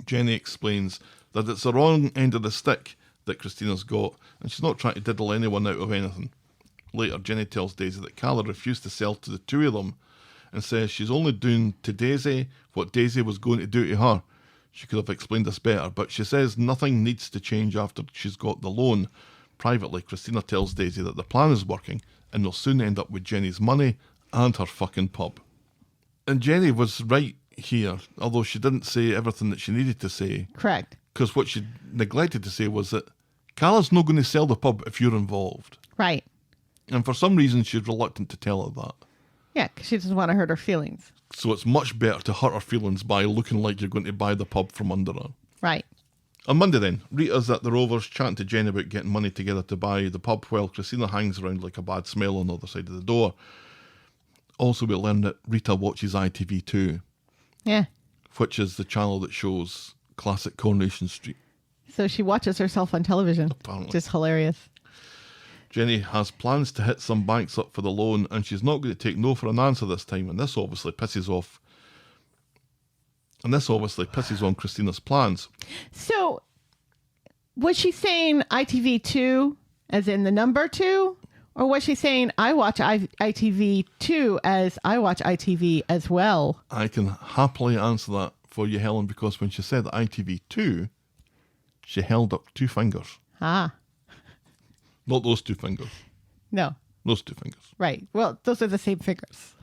Jenny explains that it's the wrong end of the stick that Christina's got, and she's not trying to diddle anyone out of anything. Later, Jenny tells Daisy that Carla refused to sell to the two of them, and says she's only doing to Daisy what Daisy was going to do to her. She could have explained this better, but she says nothing needs to change after she's got the loan. Privately, Christina tells Daisy that the plan is working, and they'll soon end up with Jenny's money and her fucking pub. And Jenny was right here, although she didn't say everything that she needed to say, Correct. because what she neglected to say was that Carla's not going to sell the pub if you're involved. Right. And for some reason, she's reluctant to tell her that. Yeah, because she doesn't want to hurt her feelings. So it's much better to hurt her feelings by looking like you're going to buy the pub from under her. Right. On Monday then, Rita's at the Rovers chatting to Jenny about getting money together to buy the pub while Christina hangs around like a bad smell on the other side of the door. Also, we learn that Rita watches ITV2, Yeah. which is the channel that shows classic Coronation Street. So she watches herself on television. Apparently. Just hilarious. Jenny has plans to hit some banks up for the loan, and she's not going to take no for an answer this time, and this obviously pisses on Christina's plans. So was she saying ITV2 as in the number 2? Or was she saying I watch ITV2 as I watch ITV as well? I can happily answer that for you, Helen, because when she said ITV2, she held up 2 fingers. Ah, Not those 2 fingers. no. Those 2 fingers. Right. Well, those are the same fingers.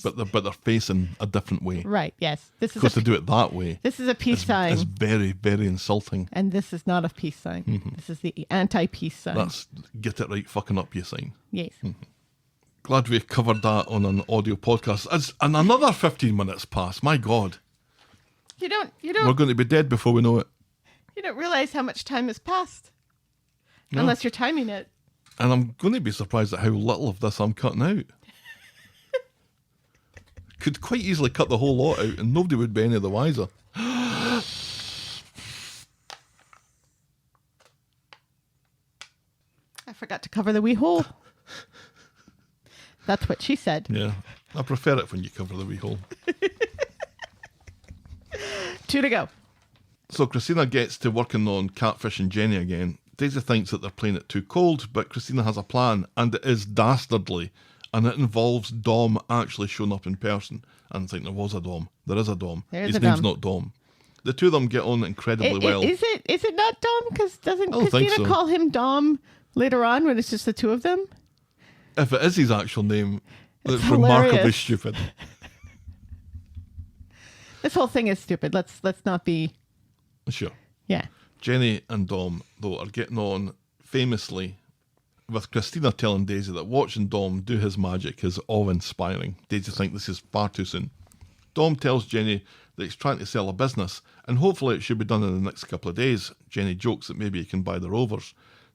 But they're facing a different way. Right. Yes. Because to do it that way This is a peace sign. is very, very insulting. And this is not a peace sign. This is the anti-peace sign. That's get it right, fucking up, you sign. Yes. Glad we covered that on an audio podcast. And another 15 minutes passed. My God. You don't We're going to be dead before we know it. you don't realize how much time has passed. Unless you're timing it. And I'm going to be surprised at how little of this I'm cutting out. Could quite easily cut the whole lot out and nobody would be any the wiser. I forgot to cover the wee hole. That's what she said. Yeah. I prefer it when you cover the wee hole. 2 to go. So Christina gets to working on Catfishing Jenny again. Daisy thinks that they're playing it too cold, but Christina has a plan, and it is dastardly. And it involves Dom actually showing up in person. And I think there was a Dom. There is a Dom. There is His a name's Dom. not Dom. The two of them get on incredibly well. Is it not Dom? Because doesn't I don't think Christina so. call him Dom later on when it's just the 2 of them? If it is his actual name, it's hilarious. remarkably stupid. This whole thing is stupid. Let's not be. Sure. Yeah. Jenny and Dom, though, are getting on famously, with Christina telling Daisy that watching Dom do his magic is awe-inspiring. Daisy thinks this is far too soon. Dom tells Jenny that he's trying to sell a business, and hopefully it should be done in the next couple of days. Jenny jokes that maybe he can buy the Rovers.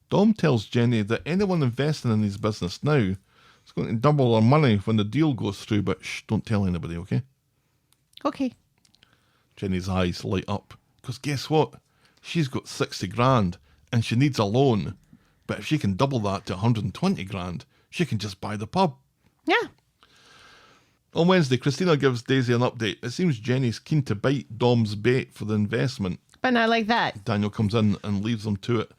Dom tells Jenny that anyone investing in his business now is going to double their money when the deal goes through, but shh, don't tell anybody, okay? Okay. Jenny's eyes light up, because guess what? She's got 60 grand and she needs a loan. But if she can double that to 120 grand, she can just buy the pub. Yeah. On Wednesday, Christina gives Daisy an update. It seems Jenny's keen to bite Dom's bait for the investment. But not like that. Daniel comes in and leaves them to it.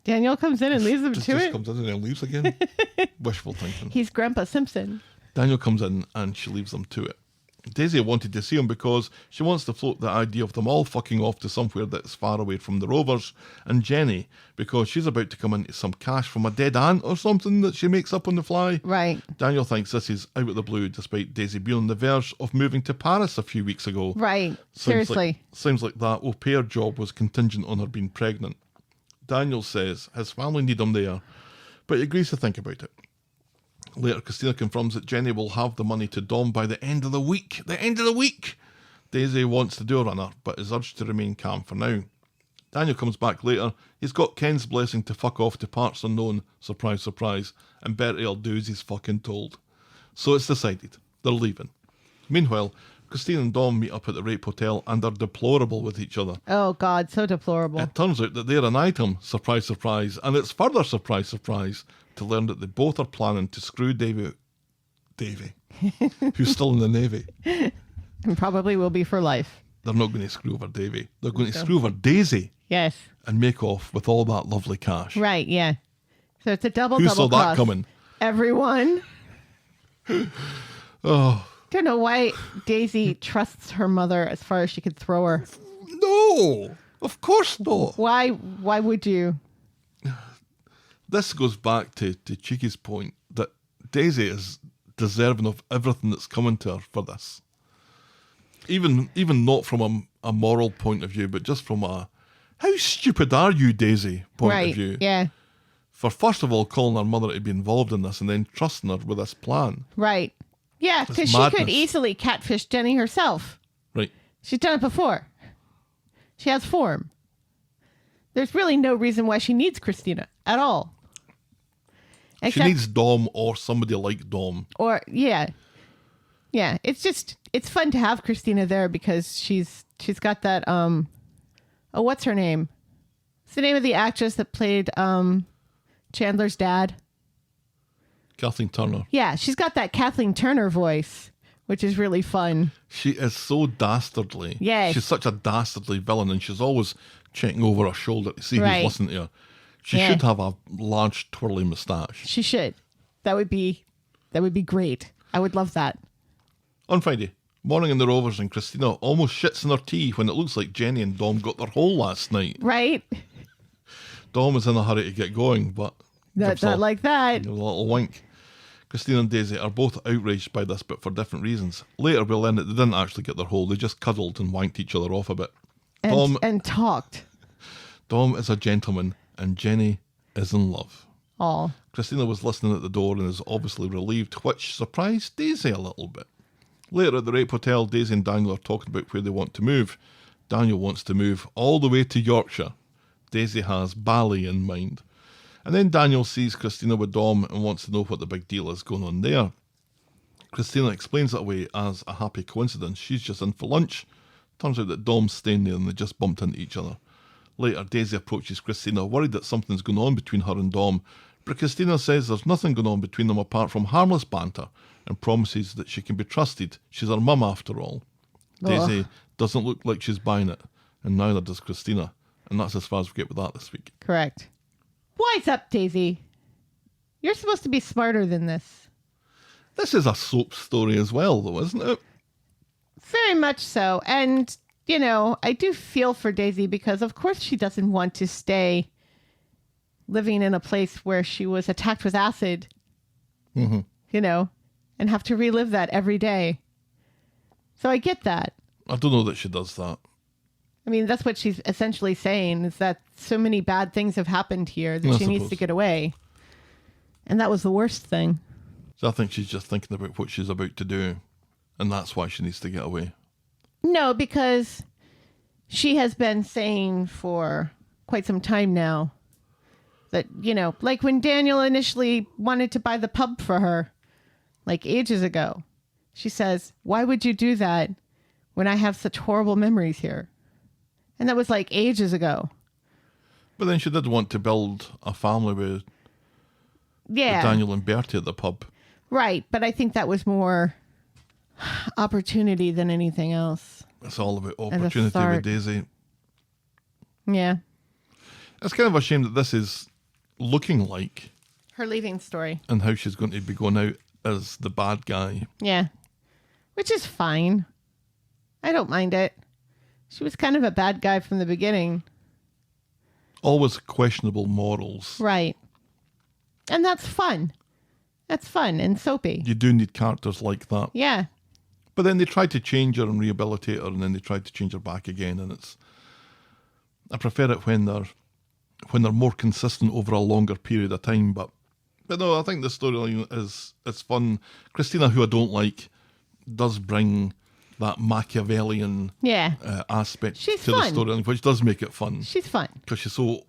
Danielle comes in and leaves them Just to it. comes in and then leaves again. Wishful thinking. He's Grandpa Simpson. Daniel comes in and she leaves them to it. Daisy wanted to see him because she wants to float the idea of them all fucking off to somewhere that's far away from the Rovers, and Jenny because she's about to come into some cash from a dead aunt or something that she makes up on the fly. Right. Daniel thinks this is out of the blue despite Daisy being on the verge of moving to Paris a few weeks ago. Right. Seriously. Sounds like that au pair job was contingent on her being pregnant. Daniel says his family need him there, but he agrees to think about it. Later, Christina confirms that Jenny will have the money to Dom by the end of the week. The end of the week! Daisy wants to do a runner, but is urged to remain calm for now. Daniel comes back later. He's got Ken's blessing to fuck off to parts unknown, surprise, surprise, and Bertie will do as he's fucking told. So it's decided. They're leaving. Meanwhile, Christine and Dom meet up at the Rape Hotel and are deplorable with each other. Oh, God, so deplorable. It turns out that they're an item, surprise, surprise, and it's further surprise, surprise, to learn that they both are planning to screw Davy, who's still in the Navy. And probably will be for life. They're not going to screw over Davy. They're going to screw over Daisy Yes. and make off with all that lovely cash. Right, yeah. So it's a double Who saw cross. that coming? Everyone. Oh, Don't know why Daisy trusts her mother as far as she could throw her. no! Of course not. Why would you? This goes back to Cheeky's point that Daisy is deserving of everything that's coming to her for this. Even not from a moral point of view, but just from a how stupid are you, Daisy point Right, of view. yeah. For first of all calling her mother to be involved in this and then trusting her with this plan. Right. Yeah, because she madness. could easily catfish Jenny herself. Right. She's done it before. She has form. There's really no reason why she needs Christina at all. She needs Dom or somebody like Dom. Or, yeah. Yeah, it's fun to have Christina there because she's got that, what's her name? What's the name of the actress that played Chandler's dad? Kathleen Turner. Yeah, she's got that Kathleen Turner voice, which is really fun. She is so dastardly. Yeah. She's such a dastardly villain, and she's always checking over her shoulder to see Right. who's listening to her. She Yeah. should have a large twirly moustache. She should. That would be great. I would love that. On Friday, morning in the Rovers, and Christina almost shits in her tea when it looks like Jenny and Dom got their hole last night. Right? Dom is in a hurry to get going, but Not like that. a little wink. Christina and Daisy are both outraged by this, but for different reasons. Later, we'll learn that they didn't actually get their hole. They just cuddled and wanked each other off a bit. And talked. Dom is a gentleman, and Jenny is in love. All. Christina was listening at the door and is obviously relieved, which surprised Daisy a little bit. Later at the Rape Hotel, Daisy and Daniel are talking about where they want to move. Daniel wants to move all the way to Yorkshire. Daisy has Bali in mind. And then Daniel sees Christina with Dom and wants to know what the big deal is going on there. Christina explains it away as a happy coincidence. She's just in for lunch. Turns out that Dom's staying there and they just bumped into each other. Later, Daisy approaches Christina, worried that something's going on between her and Dom, but Christina says there's nothing going on between them apart from harmless banter and promises that she can be trusted. She's her mum after all. Daisy doesn't look like she's buying it, and neither does Christina. And that's as far as we get with that this week. Correct. Wise up, Daisy. You're supposed to be smarter than this. This is a soap story as well, though, isn't it? Very much so. And, you know, I do feel for Daisy because, of course, she doesn't want to stay living in a place where she was attacked with acid, you know, and have to relive that every day. So I get that. I don't know that she does that. I mean, that's what she's essentially saying, is that so many bad things have happened here that she needs to get away. And that was the worst thing. So I think she's just thinking about what she's about to do, and that's why she needs to get away. No, because she has been saying for quite some time now that, you know, like when Daniel initially wanted to buy the pub for her, like ages ago, she says, why would you do that when I have such horrible memories here? And that was like ages ago. But then she did want to build a family with Daniel and Bertie at the pub. Right, but I think that was more opportunity than anything else. It's all about opportunity with Daisy. Yeah. It's kind of a shame that this is looking like Her leaving story. and how she's going to be going out as the bad guy. Yeah. Which is fine. I don't mind it. She was kind of a bad guy from the beginning. Always questionable morals. Right. And that's fun. That's fun and soapy. You do need characters like that. Yeah. But then they tried to change her and rehabilitate her, and then they tried to change her back again, and it's... I prefer it when they're more consistent over a longer period of time, but no, I think the storyline is fun. Christina, who I don't like, does bring that Machiavellian aspect She's to fun. the storyline, which does make it fun. She's fun. Because she's so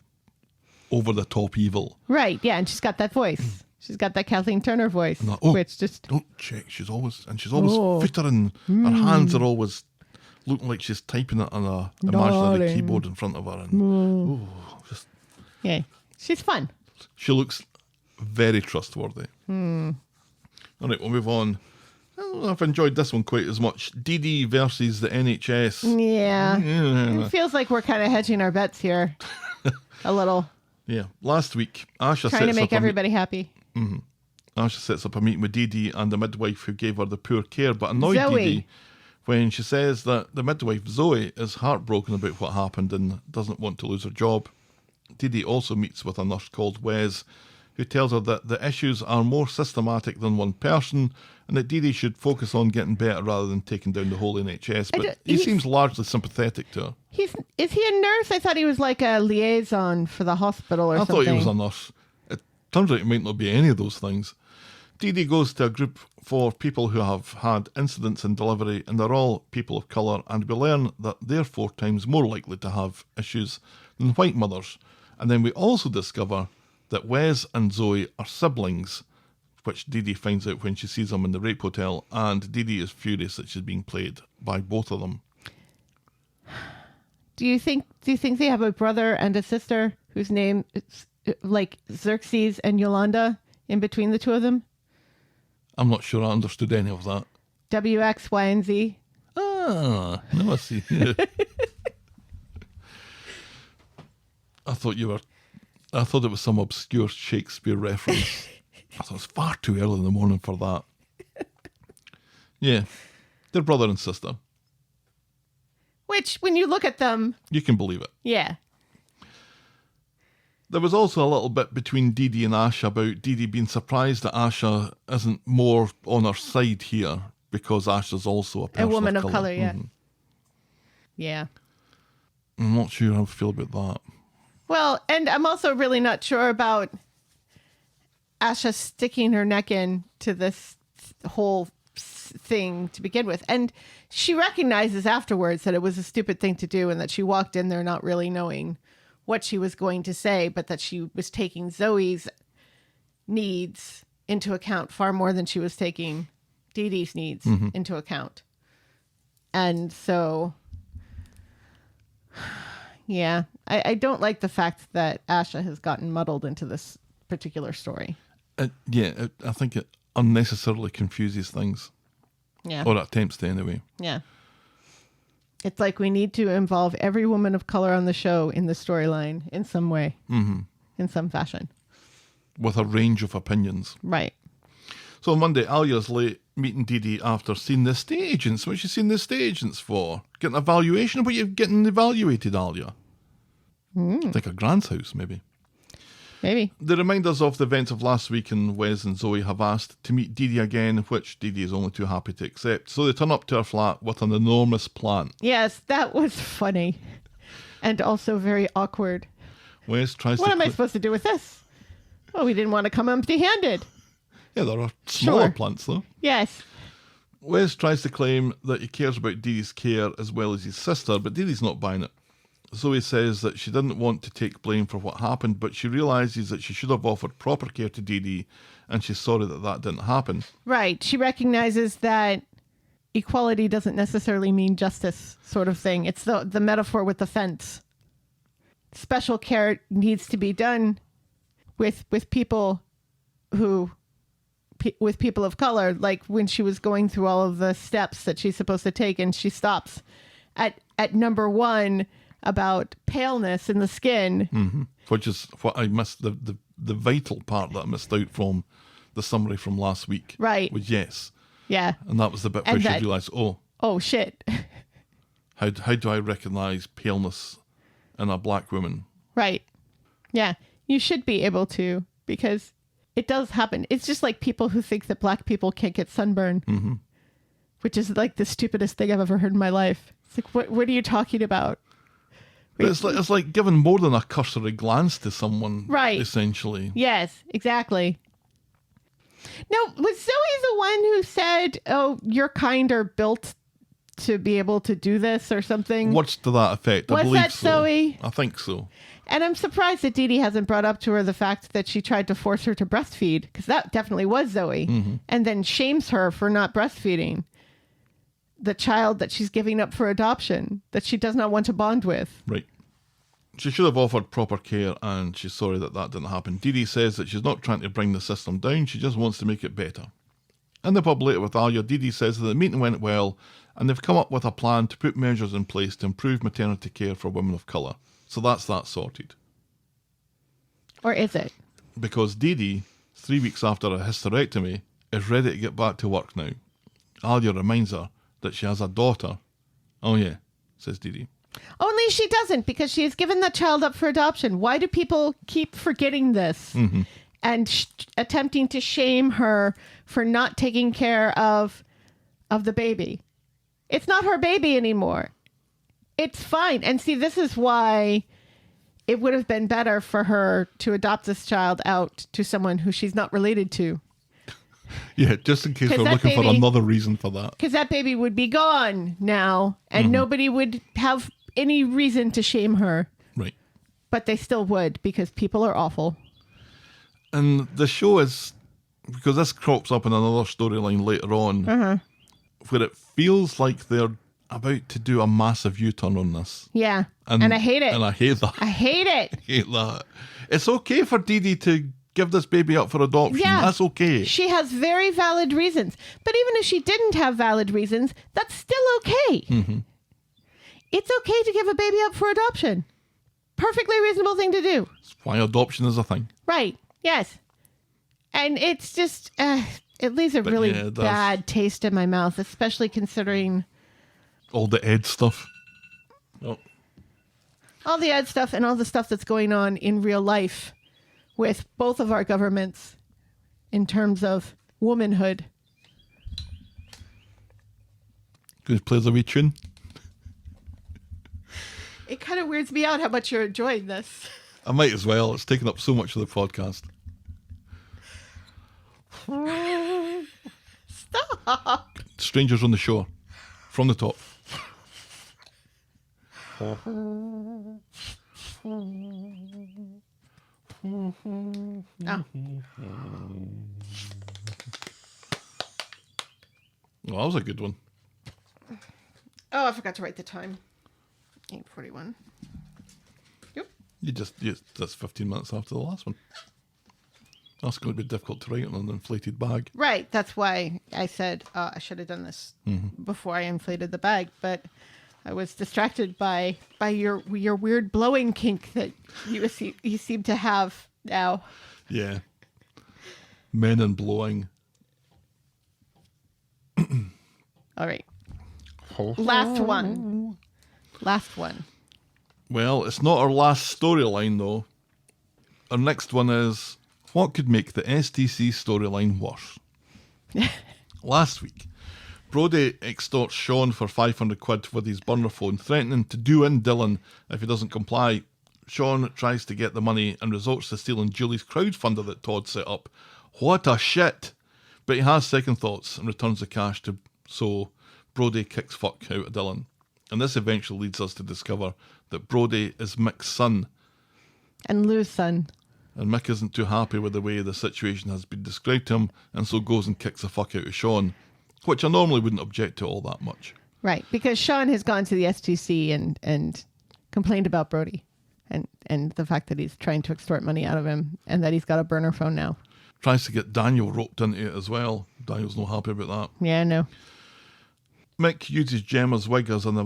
over-the-top evil. Right. Yeah. And she's got that voice. She's got that Kathleen Turner voice. No, which just... Don't check. She's always fittering. Her hands are always looking like she's typing it on a imaginary Darling. keyboard in front of her. And Yeah. She's fun. she looks very trustworthy. All right, we'll move on. I don't know if I enjoyed this one quite as much. Dee Dee versus the NHS. Yeah. It feels like we're kind of hedging our bets here. A little. Yeah. Last week, Asha Trying to sets make up a everybody happy. Asha sets up a meeting with Dee Dee and the midwife who gave her the poor care, but annoyed Zoe. Dee Dee when she says that the midwife, Zoe, is heartbroken about what happened and doesn't want to lose her job. Dee Dee also meets with a nurse called Wes, who tells her that the issues are more systematic than one person and that Dee Dee should focus on getting better rather than taking down the whole NHS. But he seems largely sympathetic to her. Is he a nurse? I thought he was like a liaison for the hospital or I something. thought he was a nurse. It turns out he might not be any of those things. Dee Dee goes to a group for people who have had incidents in delivery, and they're all people of colour, and we learn that they're 4 times more likely to have issues than white mothers. And then we also discover that Wes and Zoe are siblings, which Dee Dee finds out when she sees them in the rape hotel, and Dee Dee is furious that she's being played by both of them. Do you think they have a brother and a sister whose name is like Xerxes and Yolanda in between the two of them? I'm not sure I understood any of that. W, X, Y, and Z? Ah, no, I see. I thought it was some obscure Shakespeare reference. I thought it was far too early in the morning for that. Yeah, they're brother and sister. Which, when you look at them... You can believe it. Yeah. There was also a little bit between Dee Dee and Asha about Dee Dee being surprised that Asha isn't more on her side here, because Asha's also a person woman of of colour. colour, yeah. Mhm. Yeah. I'm not sure how I feel about that. Well, and I'm also really not sure about Asha sticking her neck in to this whole thing to begin with. And she recognizes afterwards that it was a stupid thing to do and that she walked in there not really knowing what she was going to say, but that she was taking Zoe's needs into account far more than she was taking Dee Dee's needs into account. And so, yeah, I don't like the fact that Asha has gotten muddled into this particular story. I think it unnecessarily confuses things. Yeah. Or attempts to, anyway. Yeah. It's like we need to involve every woman of color on the show in the storyline in some way, in some fashion. With a range of opinions. Right. So on Monday, Alia's late meeting Dee Dee after seeing the estate agents. What's she seen the estate agents for? Getting an evaluation? What are you getting evaluated, Alia? Like a grand's house, maybe. Maybe. They remind us of the events of last week, and Wes and Zoe have asked to meet Dee Dee again, which Dee Dee is only too happy to accept. So they turn up to her flat with an enormous plant. Yes, that was funny. And also very awkward. Wes tries What to... am I supposed to do with this? Well, we didn't want to come empty-handed. Yeah, there are smaller Sure. plants, though. Yes. Wes tries to claim that he cares about Dee Dee's care as well as his sister, but Dee Dee's not buying it. Zoe says that she didn't want to take blame for what happened, but she realises that she should have offered proper care to Dee Dee, and she's sorry that that didn't happen. Right. She recognizes that equality doesn't necessarily mean justice, sort of thing. It's the metaphor with the fence. Special care needs to be done with people with people of color, like when she was going through all of the steps that she's supposed to take, and she stops at number 1 about paleness in the skin. Which is what I missed, the vital part that I missed out from the summary from last week. Right. Was yes. Yeah. And that was the bit where And she that- realised, Oh, shit. how do I recognise paleness in a black woman? Right. Yeah. You should be able to, because it does happen. It's just like people who think that black people can't get sunburn, which is like the stupidest thing I've ever heard in my life. It's like, what are you talking about? But it's like giving more than a cursory glance to someone, Right. essentially. Yes, exactly. Now, was Zoe the one who said, "Oh, your kind are built to be able to do this," or something? Words to that effect, I Was believe that so. Zoe? I think so. And I'm surprised that Dee Dee hasn't brought up to her the fact that she tried to force her to breastfeed, because that definitely was Zoe, and then shames her for not breastfeeding the child that she's giving up for adoption, that she does not want to bond with. Right. She should have offered proper care, and she's sorry that that didn't happen. Dee Dee says that she's not trying to bring the system down, she just wants to make it better. In the pub later with Alia, Dee Dee says that the meeting went well, and they've come up with a plan to put measures in place to improve maternity care for women of colour. So that's that sorted. Or is it? Because Dee Dee, 3 weeks after a hysterectomy, is ready to get back to work now. Alia reminds her that she has a daughter. Oh yeah, says Dee Dee. Only she doesn't, because she has given that child up for adoption. Why do people keep forgetting this and attempting to shame her for not taking care of the baby? It's not her baby anymore. It's fine. And see, this is why it would have been better for her to adopt this child out to someone who she's not related to. Yeah, just in case 'Cause we're that looking for baby- another reason for that. Because that baby would be gone now, and nobody would have any reason to shame her. Right. But they still would, because people are awful. And the show is, because this crops up in another storyline later on, where it feels like they're about to do a massive U-turn on this. Yeah. And I hate it. And I hate that. I hate it. I hate that. It's okay for Dee Dee to give this baby up for adoption. Yeah. That's okay. She has very valid reasons. But even if she didn't have valid reasons, that's still okay. Mm-hmm. It's okay to give a baby up for adoption. Perfectly reasonable thing to do. That's why adoption is a thing. Right. Yes. And it's just, it leaves a really yeah, it does. bad taste in my mouth, especially considering All the Ed stuff. Oh. all the ad stuff and all the stuff that's going on in real life with both of our governments in terms of womanhood. Can you play the wee tune? It kind of weirds me out how much you're enjoying this. I might as well. It's taken up so much of the podcast. Stop. Strangers on the Shore. From the top. Oh. Well, that was a good one. Oh, I forgot to write the time. 8:41. Yep. That's 15 minutes after the last one. That's going to be difficult to write on an inflated bag. Right. That's why I said I should have done this before I inflated the bag, but I was distracted by your weird blowing kink that you seem to have now. Yeah. Men and blowing. All right. Last one. Last one. Well, it's not our last storyline, though. Our next one is, what could make the STC storyline worse? Last week, Brody extorts Sean for 500 quid with his burner phone, threatening to do in Dylan if he doesn't comply. Sean tries to get the money and resorts to stealing Julie's crowdfunder that Todd set up. What a shit! But he has second thoughts and returns the cash so Brody kicks fuck out of Dylan. And this eventually leads us to discover that Brody is Mick's son. And Lou's son. And Mick isn't too happy with the way the situation has been described to him, and so goes and kicks the fuck out of Sean, which I normally wouldn't object to all that much. Right, because Sean has gone to the STC and complained about Brody and the fact that he's trying to extort money out of him and that he's got a burner phone now. Tries to get Daniel roped into it as well. Daniel's not happy about that. Yeah, I know. Mick uses Gemma's wig as an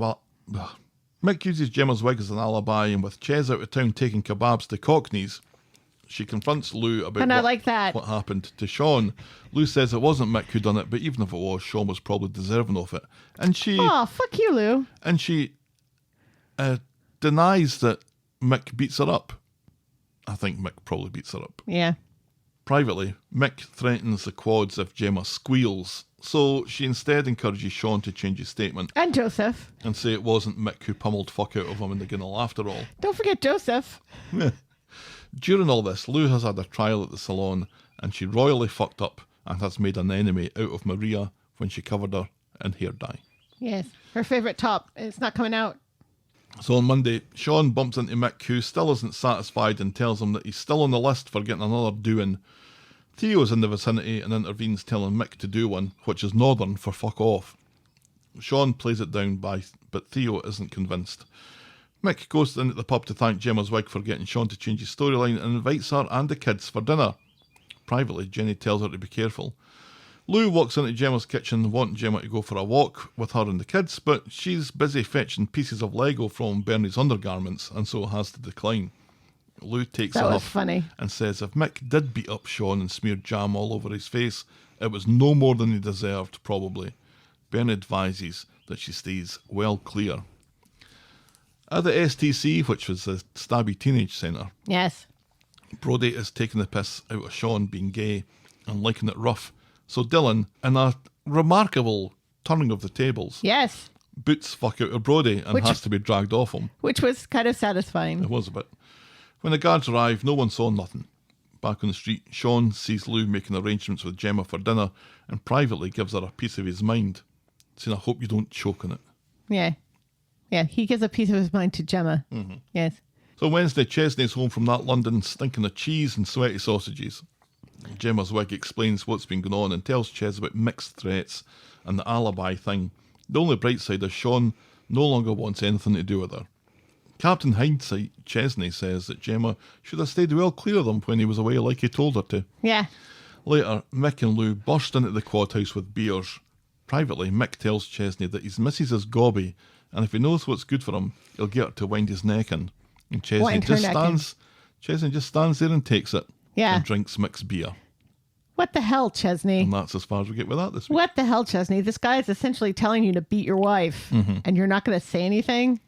alibi, and with Ches out of town taking kebabs to Cockney's, she confronts Lou about And I like that. what happened to Sean. Lou says it wasn't Mick who done it, but even if it was, Sean was probably deserving of it. And she Oh, fuck you, Lou. and she denies that Mick beats her up. I think Mick probably beats her up. Yeah. Privately, Mick threatens the quads if Gemma squeals, so she instead encourages Sean to change his statement And Joseph. and say it wasn't Mick who pummeled fuck out of him in the Ginnell after all. Don't forget Joseph. During all this, Lou has had a trial at the salon, and she royally fucked up and has made an enemy out of Maria when she covered her in hair dye. Yes. Her favorite top. It's not coming out. So on Monday, Sean bumps into Mick, who still isn't satisfied, and tells him that he's still on the list for getting another doing. Theo is in the vicinity and intervenes, telling Mick to do one, which is Northern for fuck off. Sean plays it down, but Theo isn't convinced. Mick goes into the pub to thank Gemma's wig for getting Sean to change his storyline and invites her and the kids for dinner. Privately, Jenny tells her to be careful. Lou walks into Gemma's kitchen wanting Gemma to go for a walk with her and the kids, but she's busy fetching pieces of Lego from Bernie's undergarments and so has to decline. Lou takes That it was off funny. and says if Mick did beat up Sean and smeared jam all over his face, it was no more than he deserved, probably. Bernie advises that she stays well clear. At the STC, which was the Stabby Teenage Centre, Yes. Brody is taking the piss out of Sean being gay and liking it rough. So Dylan, in a remarkable turning of the tables, Yes. boots fuck out of Brody and Which- has to be dragged off him. Which was kind of satisfying. It was a bit. When the guards arrive, no one saw nothing. Back on the street, Sean sees Lou making arrangements with Gemma for dinner and privately gives her a piece of his mind, saying, I hope you don't choke on it. Yeah. Yeah, he gives a piece of his mind to Gemma. Mm-hmm. Yes. So Wednesday, Chesney's home from that London stinking of cheese and sweaty sausages. Gemma's wig explains what's been going on and tells Ches about mixed threats and the alibi thing. The only bright side is Sean no longer wants anything to do with her. Captain Hindsight, Chesney, says that Gemma should have stayed well clear of them when he was away like he told her to. Yeah. Later, Mick and Lou burst into the quad house with beers. Privately, Mick tells Chesney that his missus is gobby, and if he knows what's good for him, he'll get her to wind his neck in. And Chesney just stands there and takes it. Yeah. And drinks Mick's beer. What the hell, Chesney? And that's as far as we get with that this week. What the hell, Chesney? This guy is essentially telling you to beat your wife, and you're not going to say anything?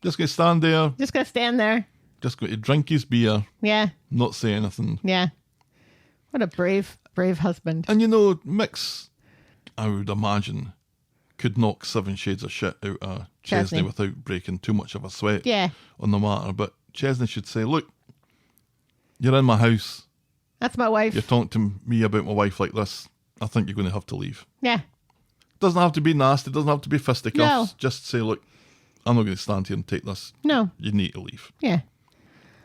Just going to stand there. Just going to stand there. Just going to drink his beer. Yeah. Not say anything. Yeah. What a brave husband. And you know, Mick's, I would imagine, could knock 7 shades of shit out of Chesney without breaking too much of a sweat on the matter. But Chesney should say, look, you're in my house. That's my wife. You're talking to me about my wife like this. I think you're going to have to leave. Yeah. Doesn't have to be nasty. Doesn't have to be fisticuffs. No. Just say, look, I'm not going to stand here and take this. No. You need to leave. Yeah.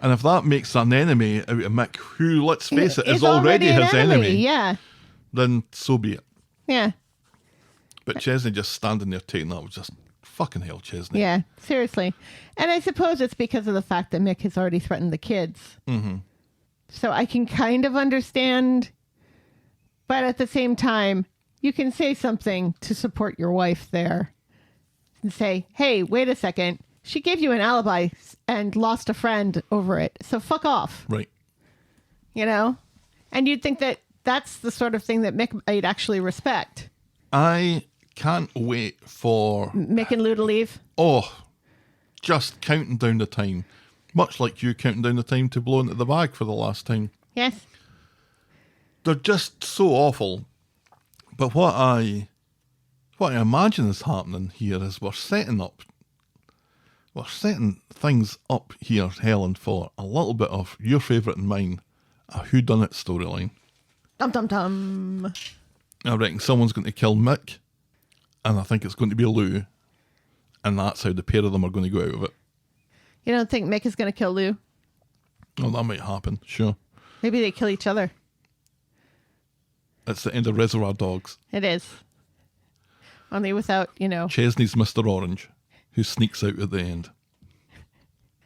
And if that makes an enemy out of Mick, who, let's face it, is already his enemy, yeah, then so be it. Yeah. But Chesney just standing there taking that was just fucking hell, Chesney. Yeah, seriously. And I suppose it's because of the fact that Mick has already threatened the kids. Mm-hmm. So I can kind of understand, but at the same time, you can say something to support your wife there and say, hey, wait a second. She gave you an alibi and lost a friend over it. So fuck off. Right. You know? And you'd think that that's the sort of thing that Mick might actually respect. I can't wait for Mick and Lou to leave. Oh, just counting down the time. Much like you counting down the time to blow into the bag for the last time. Yes. They're just so awful. But what I imagine is happening here is we're setting things up here, Helen, for a little bit of your favourite and mine, a whodunit storyline. Dum dum dum. I reckon someone's going to kill Mick, and I think it's going to be Lou, and that's how the pair of them are going to go out of it. You don't think Mick is going to kill Lou? Oh, that might happen, sure. Maybe they kill each other. It's the end of Reservoir Dogs. It is. Only without, Chesney's Mr. Orange, who sneaks out at the end.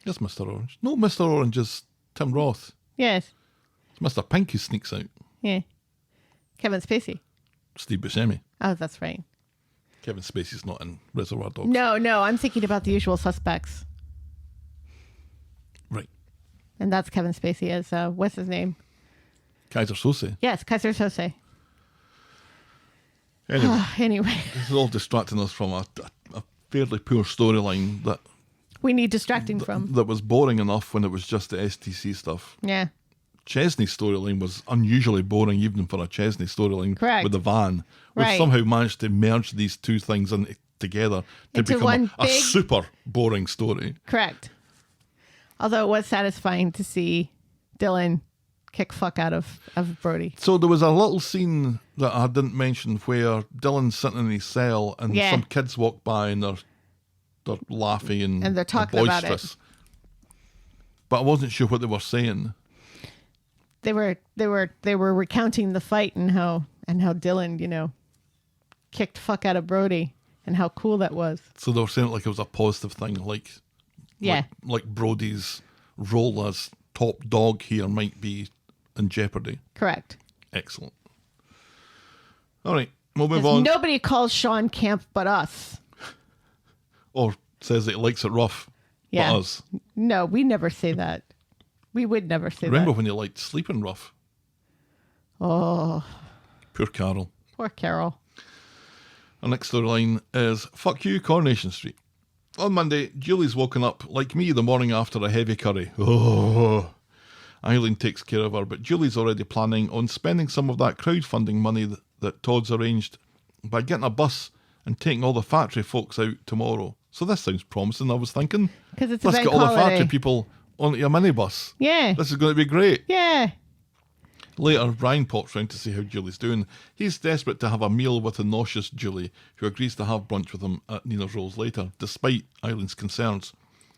Yes, Mr. Orange. No, Mr. Orange is Tim Roth. Yes. It's Mr. Pink who sneaks out. Yeah. Kevin Spacey. Steve Buscemi. Oh, that's right. Kevin Spacey's not in Reservoir Dogs. No, I'm thinking about The Usual Suspects. Right. And that's Kevin Spacey as, what's his name? Kaiser Sose. Yes, Kaiser Sose. Anyway. This is all distracting us from a fairly poor storyline that we need distracting from. That was boring enough when it was just the STC stuff. Yeah. Chesney's storyline was unusually boring even for a Chesney storyline. Correct. With the van. We've Right. somehow managed to merge these two things together to Into become one a big- super boring story. Correct. Although it was satisfying to see Dylan kick fuck out of Brody. So there was a little scene that I didn't mention where Dylan's sitting in his cell and Yeah. some kids walk by and they're laughing and they're talking about it. boisterous. But I wasn't sure what they were saying. They were recounting the fight and how Dylan, kicked fuck out of Brody and how cool that was. So they were saying it like it was a positive thing, like Brody's role as top dog here might be in jeopardy. Correct. Excellent. All right, we'll move on. Nobody calls Sean Camp but us. Or says that he likes it rough, Yeah. but us. No, we never say that. We would never say Remember that. when he liked sleeping rough? Oh, Poor Carol. poor Carol. Our next storyline is Fuck You, Coronation Street. On Monday, Julie's woken up, like me, the morning after a heavy curry. Oh. Eileen takes care of her, but Julie's already planning on spending some of that crowdfunding money that Todd's arranged by getting a bus and taking all the factory folks out tomorrow. So this sounds promising, I was thinking. 'Cause it's a Let's bank get all the holiday. factory people onto your minibus. Yeah. This is going to be great. Yeah. Later, Brian pops round to see how Julie's doing. He's desperate to have a meal with the nauseous Julie, who agrees to have brunch with him at Nina's Rolls later, despite Eileen's concerns.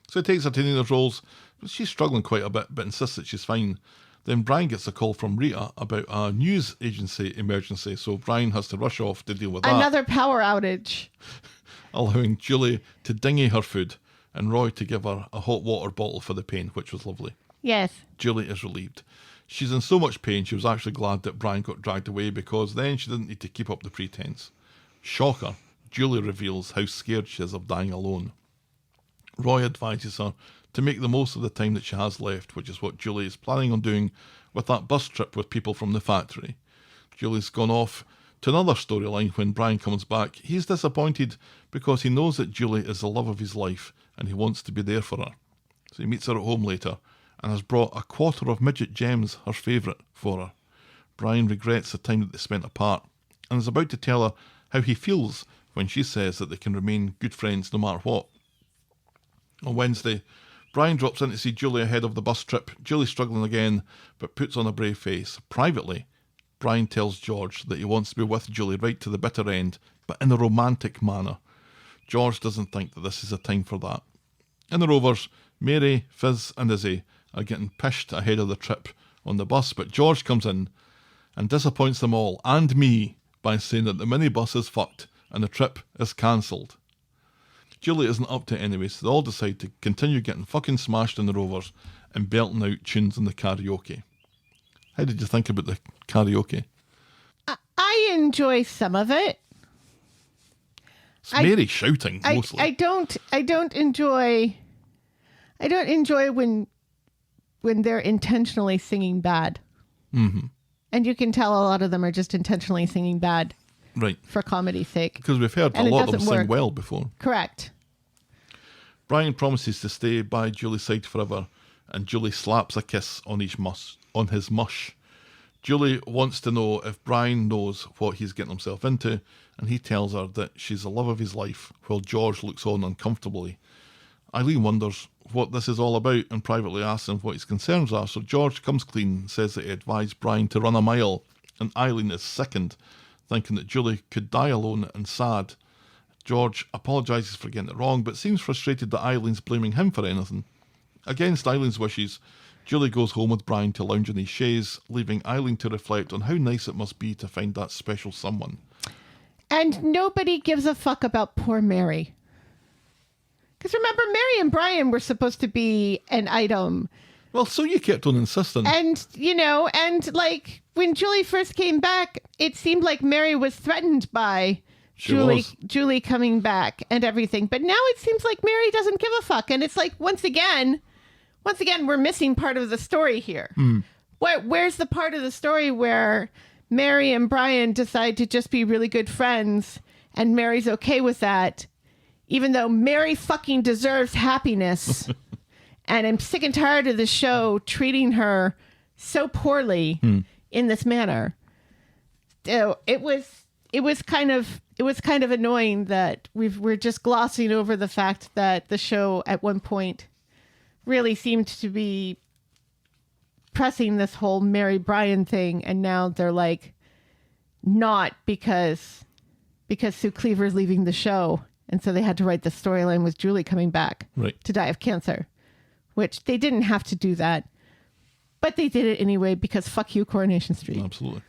So he takes her to Nina's Rolls, but she's struggling quite a bit, but insists that she's fine. Then Brian gets a call from Rita about a news agency emergency, so Brian has to rush off to deal with that. Another power outage. Allowing Julie to dinghy her food, and Roy to give her a hot water bottle for the pain, which was lovely. Yes. Julie is relieved. She's in so much pain, she was actually glad that Brian got dragged away because then she didn't need to keep up the pretense. Shocker, Julie reveals how scared she is of dying alone. Roy advises her to make the most of the time that she has left, which is what Julie is planning on doing with that bus trip with people from the factory. Julie's gone off to another storyline when Brian comes back. He's disappointed because he knows that Julie is the love of his life and he wants to be there for her. So he meets her at home later and has brought a quarter of midget gems, her favourite, for her. Brian regrets the time that they spent apart and is about to tell her how he feels when she says that they can remain good friends no matter what. On Wednesday, Brian drops in to see Julie ahead of the bus trip. Julie's struggling again, but puts on a brave face. Privately, Brian tells George that he wants to be with Julie right to the bitter end, but in a romantic manner. George doesn't think that this is a time for that. In the Rovers, Mary, Fizz and Izzy are getting pished ahead of the trip on the bus, but George comes in and disappoints them all, and me, by saying that the minibus is fucked and the trip is cancelled. Julie isn't up to it anyway, so they all decide to continue getting fucking smashed in the Rovers and belting out tunes in the karaoke. How did you think about the karaoke? I enjoy some of it. It's Mary shouting mostly. I don't enjoy when they're intentionally singing bad. Mm-hmm. And you can tell a lot of them are just intentionally singing bad. Right. For comedy's sake. Because we've heard and a lot of them work. sing well before. Correct. Brian promises to stay by Julie's side forever, and Julie slaps a kiss on his mush. Julie wants to know if Brian knows what he's getting himself into, and he tells her that she's the love of his life, while George looks on uncomfortably. Eileen wonders what this is all about and privately asks him what his concerns are, so George comes clean and says that he advised Brian to run a mile, and Eileen is sickened, thinking that Julie could die alone and sad. George apologises for getting it wrong, but seems frustrated that Eileen's blaming him for anything. Against Eileen's wishes, Julie goes home with Brian to lounge in his chaise, leaving Eileen to reflect on how nice it must be to find that special someone. And nobody gives a fuck about poor Mary. Because remember, Mary and Brian were supposed to be an item. Well, so you kept on insisting. And, like, when Julie first came back, it seemed like Mary was threatened by Julie coming back and everything. But now it seems like Mary doesn't give a fuck. And it's like, once again, we're missing part of the story here. Where's the part of the story where Mary and Brian decide to just be really good friends and Mary's okay with that, even though Mary fucking deserves happiness? And I'm sick and tired of the show treating her so poorly in this manner. It was kind of annoying that we're just glossing over the fact that the show at one point really seemed to be pressing this whole Mary Brian thing, and now they're like, not because Sue Cleaver's leaving the show, and so they had to write the storyline with Julie coming back to die of cancer. Which they didn't have to do that, but they did it anyway because fuck you, Coronation Street. Absolutely.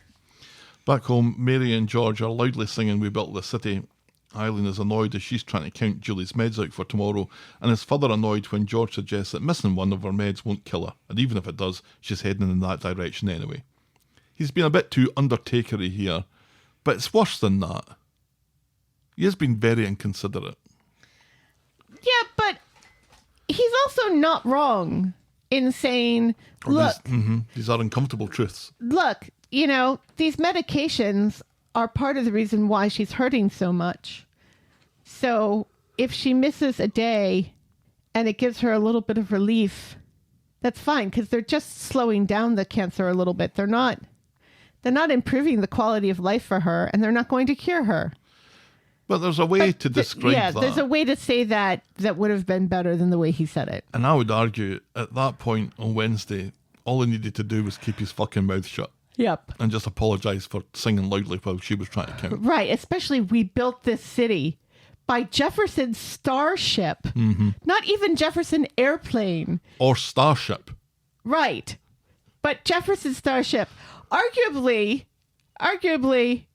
Back home, Mary and George are loudly singing We Built the City. Eileen is annoyed as she's trying to count Julie's meds out for tomorrow, and is further annoyed when George suggests that missing one of her meds won't kill her, and even if it does, she's heading in that direction anyway. He's been a bit too Undertaker-y here, but it's worse than that. He has been very inconsiderate. Yeah, but he's also not wrong in saying, look... These are uncomfortable truths. Look, these medications are part of the reason why she's hurting so much. So if she misses a day and it gives her a little bit of relief, that's fine, because they're just slowing down the cancer a little bit. They're not improving the quality of life for her, and they're not going to cure her. But there's a way to describe yeah, that. there's a way to say that would have been better than the way he said it. And I would argue at that point on Wednesday, all he needed to do was keep his fucking mouth shut Yep. and just apologise for singing loudly while she was trying to count. Right, especially we built this city by Jefferson's starship, not even Jefferson airplane. Or Starship. Right, but Jefferson starship. Arguably,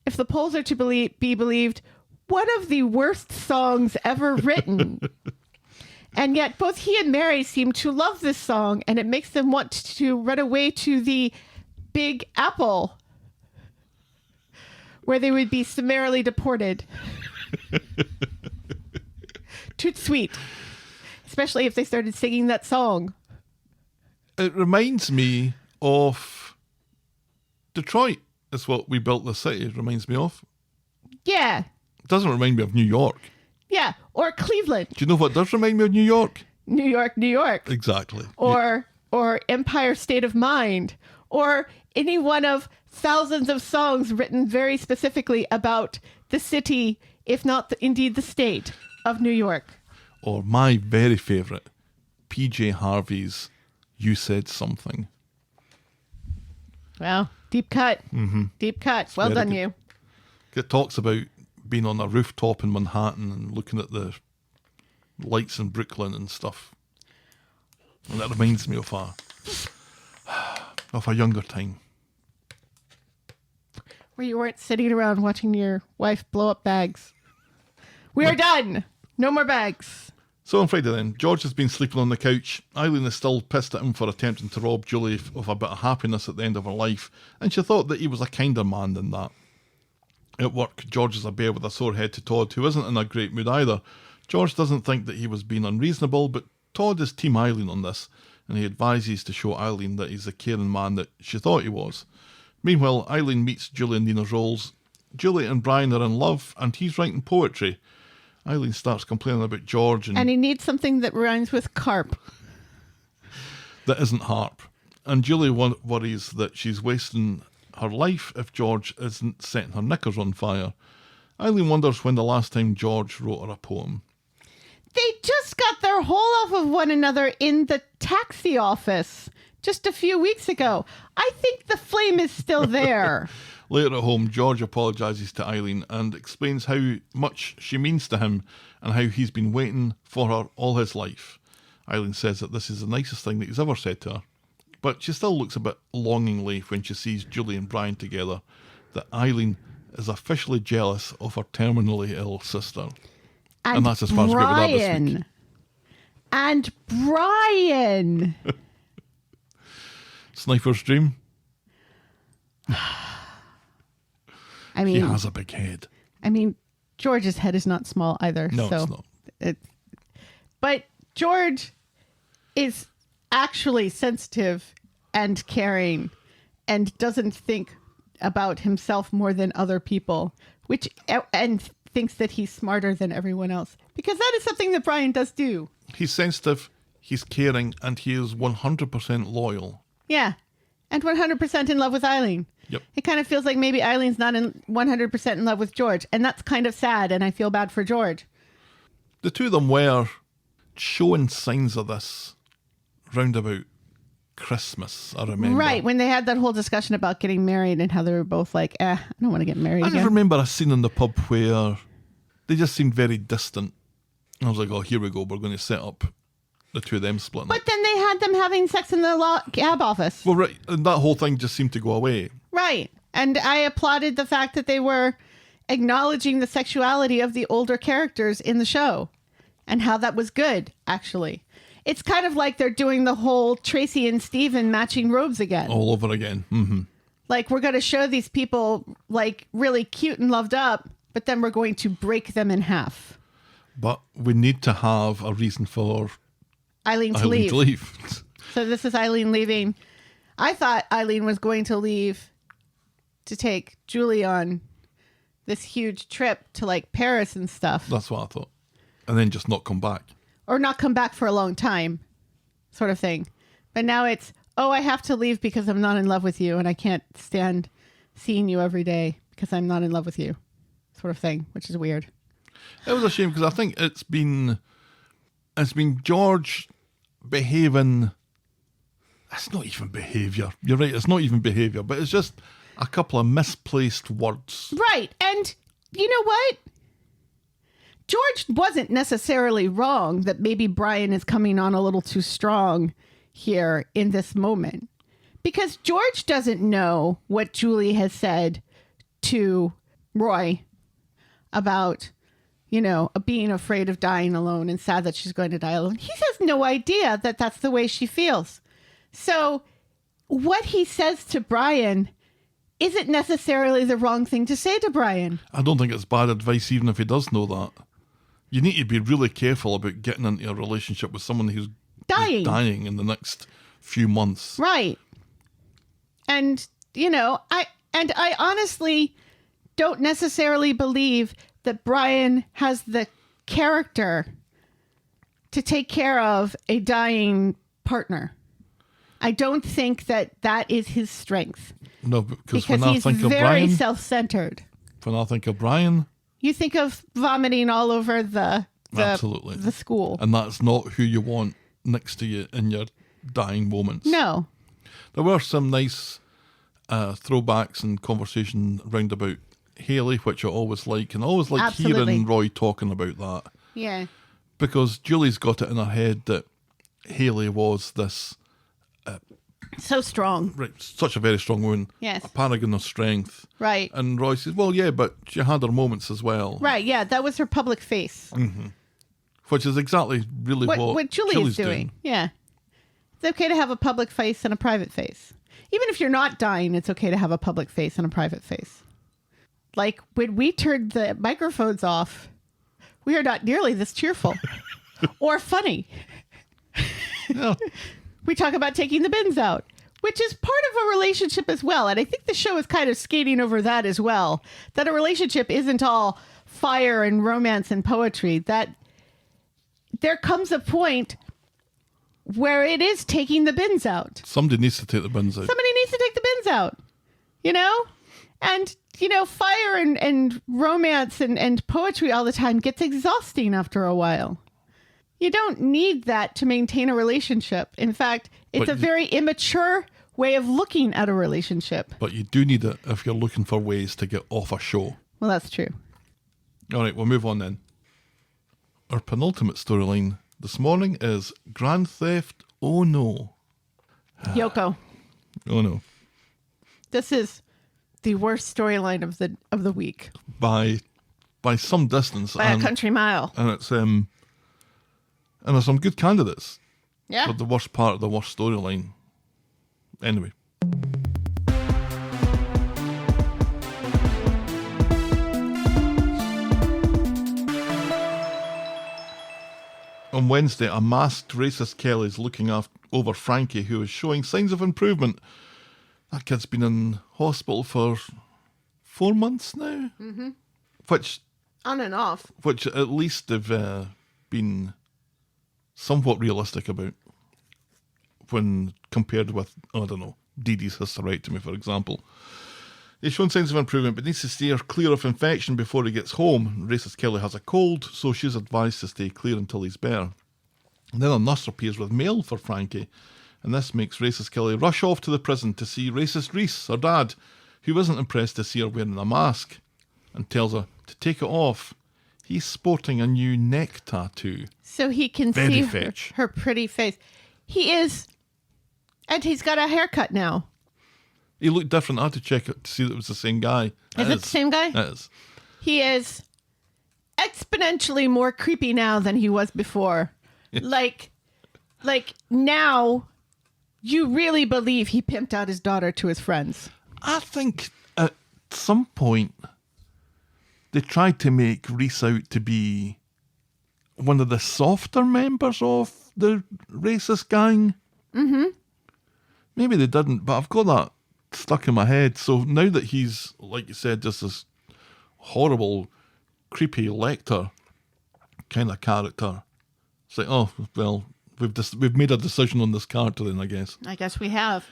if the polls are to be believed, one of the worst songs ever written. And yet both he and Mary seem to love this song, and it makes them want to run away to the Big Apple, where they would be summarily deported. Toot sweet. Especially if they started singing that song. It reminds me of Detroit, is what we built this city. It reminds me of. Yeah. It doesn't remind me of New York. Yeah. Or Cleveland. Do you know what does remind me of New York? New York, New York. Exactly. Or Empire State of Mind. Or any one of thousands of songs written very specifically about the city, if not indeed the state of New York. Or my very favourite, PJ Harvey's You Said Something. Well, deep cut. Mm-hmm. Deep cut. Well very done, good. you. It talks about being on a rooftop in Manhattan and looking at the lights in Brooklyn and stuff. And that reminds me of a younger time. Where you weren't sitting around watching your wife blow up bags. We are done. No more bags. So on Friday then, George has been sleeping on the couch. Eileen is still pissed at him for attempting to rob Julie of a bit of happiness at the end of her life, and she thought that he was a kinder man than that. At work, George is a bear with a sore head to Todd, who isn't in a great mood either. George doesn't think that he was being unreasonable, but Todd is Team Eileen on this, and he advises to show Eileen that he's the caring man that she thought he was. Meanwhile, Eileen meets Julie and Nina's roles. Julie and Brian are in love, and he's writing poetry. Eileen starts complaining about George And he needs something that rhymes with carp. that isn't harp. And Julie worries that she's wasting her life if George isn't setting her knickers on fire. Eileen wonders when the last time George wrote her a poem. They just got their hole off of one another in the taxi office just a few weeks ago. I think the flame is still there. Later at home, George apologises to Eileen and explains how much she means to him and how he's been waiting for her all his life. Eileen says that this is the nicest thing that he's ever said to her, but she still looks a bit longingly when she sees Julie and Brian together, that Eileen is officially jealous of her terminally ill sister. And that's as far as we get with that this week. And Brian! Sniper's dream? I mean, He has a big head. I mean, George's head is not small either. No, so it's not. But George is actually sensitive and caring and doesn't think about himself more than other people, and thinks that he's smarter than everyone else. Because that is something that Brian does do. He's sensitive, he's caring, and he is 100% loyal. Yeah. And 100% in love with Eileen. Yep. It kind of feels like maybe Eileen's not 100% in love with George. And that's kind of sad, and I feel bad for George. The two of them were showing signs of this round about Christmas, I remember. Right, when they had that whole discussion about getting married and how they were both like, I don't want to get married I again. just remember a scene in the pub where they just seemed very distant. I was like, oh, here we go, we're going to set up the two of them splitting But up. then they had them having sex in the cab office. Well, right, and that whole thing just seemed to go away. Right. And I applauded the fact that they were acknowledging the sexuality of the older characters in the show and how that was good, actually. It's kind of like they're doing the whole Tracy and Steven matching robes again. All over again. Mm-hmm. Like, we're going to show these people, like, really cute and loved up, but then we're going to break them in half. But we need to have a reason for Eileen to leave. So this is Eileen leaving. I thought Eileen was going to leave to take Julie on this huge trip to, like, Paris and stuff. That's what I thought. And then just not come back. Or not come back for a long time, sort of thing. But now it's, I have to leave because I'm not in love with you and I can't stand seeing you every day because I'm not in love with you, sort of thing, which is weird. It was a shame because I think it's been George behaving. It's not even behaviour. You're right. It's not even behaviour, but it's just a couple of misplaced words. Right. And you know what? George wasn't necessarily wrong that maybe Brian is coming on a little too strong here in this moment. Because George doesn't know what Julie has said to Roy about, being afraid of dying alone and sad that she's going to die alone. He has no idea that that's the way she feels. So what he says to Brian isn't necessarily the wrong thing to say to Brian. I don't think it's bad advice even if he does know that. You need to be really careful about getting into a relationship with someone who's dying in the next few months. Right. And, I honestly don't necessarily believe that Brian has the character to take care of a dying partner. I don't think that is his strength. No, because when I he's think of very Brian, self-centered. When I think of Brian, you think of vomiting all over the absolutely the school, and that's not who you want next to you in your dying moments. No, there were some nice throwbacks and conversation round about Haley, which I always like, and I always like Absolutely. hearing Roy talking about that. Yeah, because Julie's got it in her head that Haley was this. So strong. Right, such a very strong woman. Yes. A paragon of strength. Right. And Roy says, well, yeah, but she had her moments as well. Right, yeah, that was her public face. Mm-hmm. Which is exactly really what Julie is doing. Yeah. It's okay to have a public face and a private face. Even if you're not dying, it's okay to have a public face and a private face. Like, when we turned the microphones off, we are not nearly this cheerful or funny. Yeah. We talk about taking the bins out, which is part of a relationship as well. And I think the show is kind of skating over that as well, that a relationship isn't all fire and romance and poetry, that there comes a point where it is taking the bins out. Somebody needs to take the bins out. Somebody needs to take the bins out, And, fire and romance and poetry all the time gets exhausting after a while. You don't need that to maintain a relationship. In fact, it's a very immature way of looking at a relationship. But you do need it if you're looking for ways to get off a show. Well, that's true. All right, we'll move on then. Our penultimate storyline this morning is Grand Theft Oh No. Yoko. Oh no. This is the worst storyline of the week. By some distance. By a country mile. And it's and there's some good candidates. Yeah. For the worst part of the worst storyline. Anyway. On Wednesday, a masked racist Kelly is looking over Frankie, who is showing signs of improvement. That kid's been in hospital for 4 months now. Mm-hmm. Which... On and off. Which at least they've been somewhat realistic about when compared with, I don't know, Dee Dee's hysterectomy, for example. He's shown signs of improvement, but needs to steer clear of infection before he gets home. Racist Kelly has a cold, so she's advised to stay clear until he's better. And then a nurse appears with mail for Frankie, and this makes Racist Kelly rush off to the prison to see Racist Reese, her dad, who isn't impressed to see her wearing a mask, and tells her to take it off. He's sporting a new neck tattoo. So he can see her pretty face. He is, and he's got a haircut now. He looked different. I had to check it to see that it was the same guy. Is it the same guy? It is. He is exponentially more creepy now than he was before. Like now, you really believe he pimped out his daughter to his friends. I think at some point they tried to make Reese out to be one of the softer members of the racist gang. Mm-hmm. Maybe they didn't, but I've got that stuck in my head. So now that he's, like you said, just this horrible, creepy Lecter kind of character, it's like, oh, well, we've made a decision on this character then, I guess. I guess we have.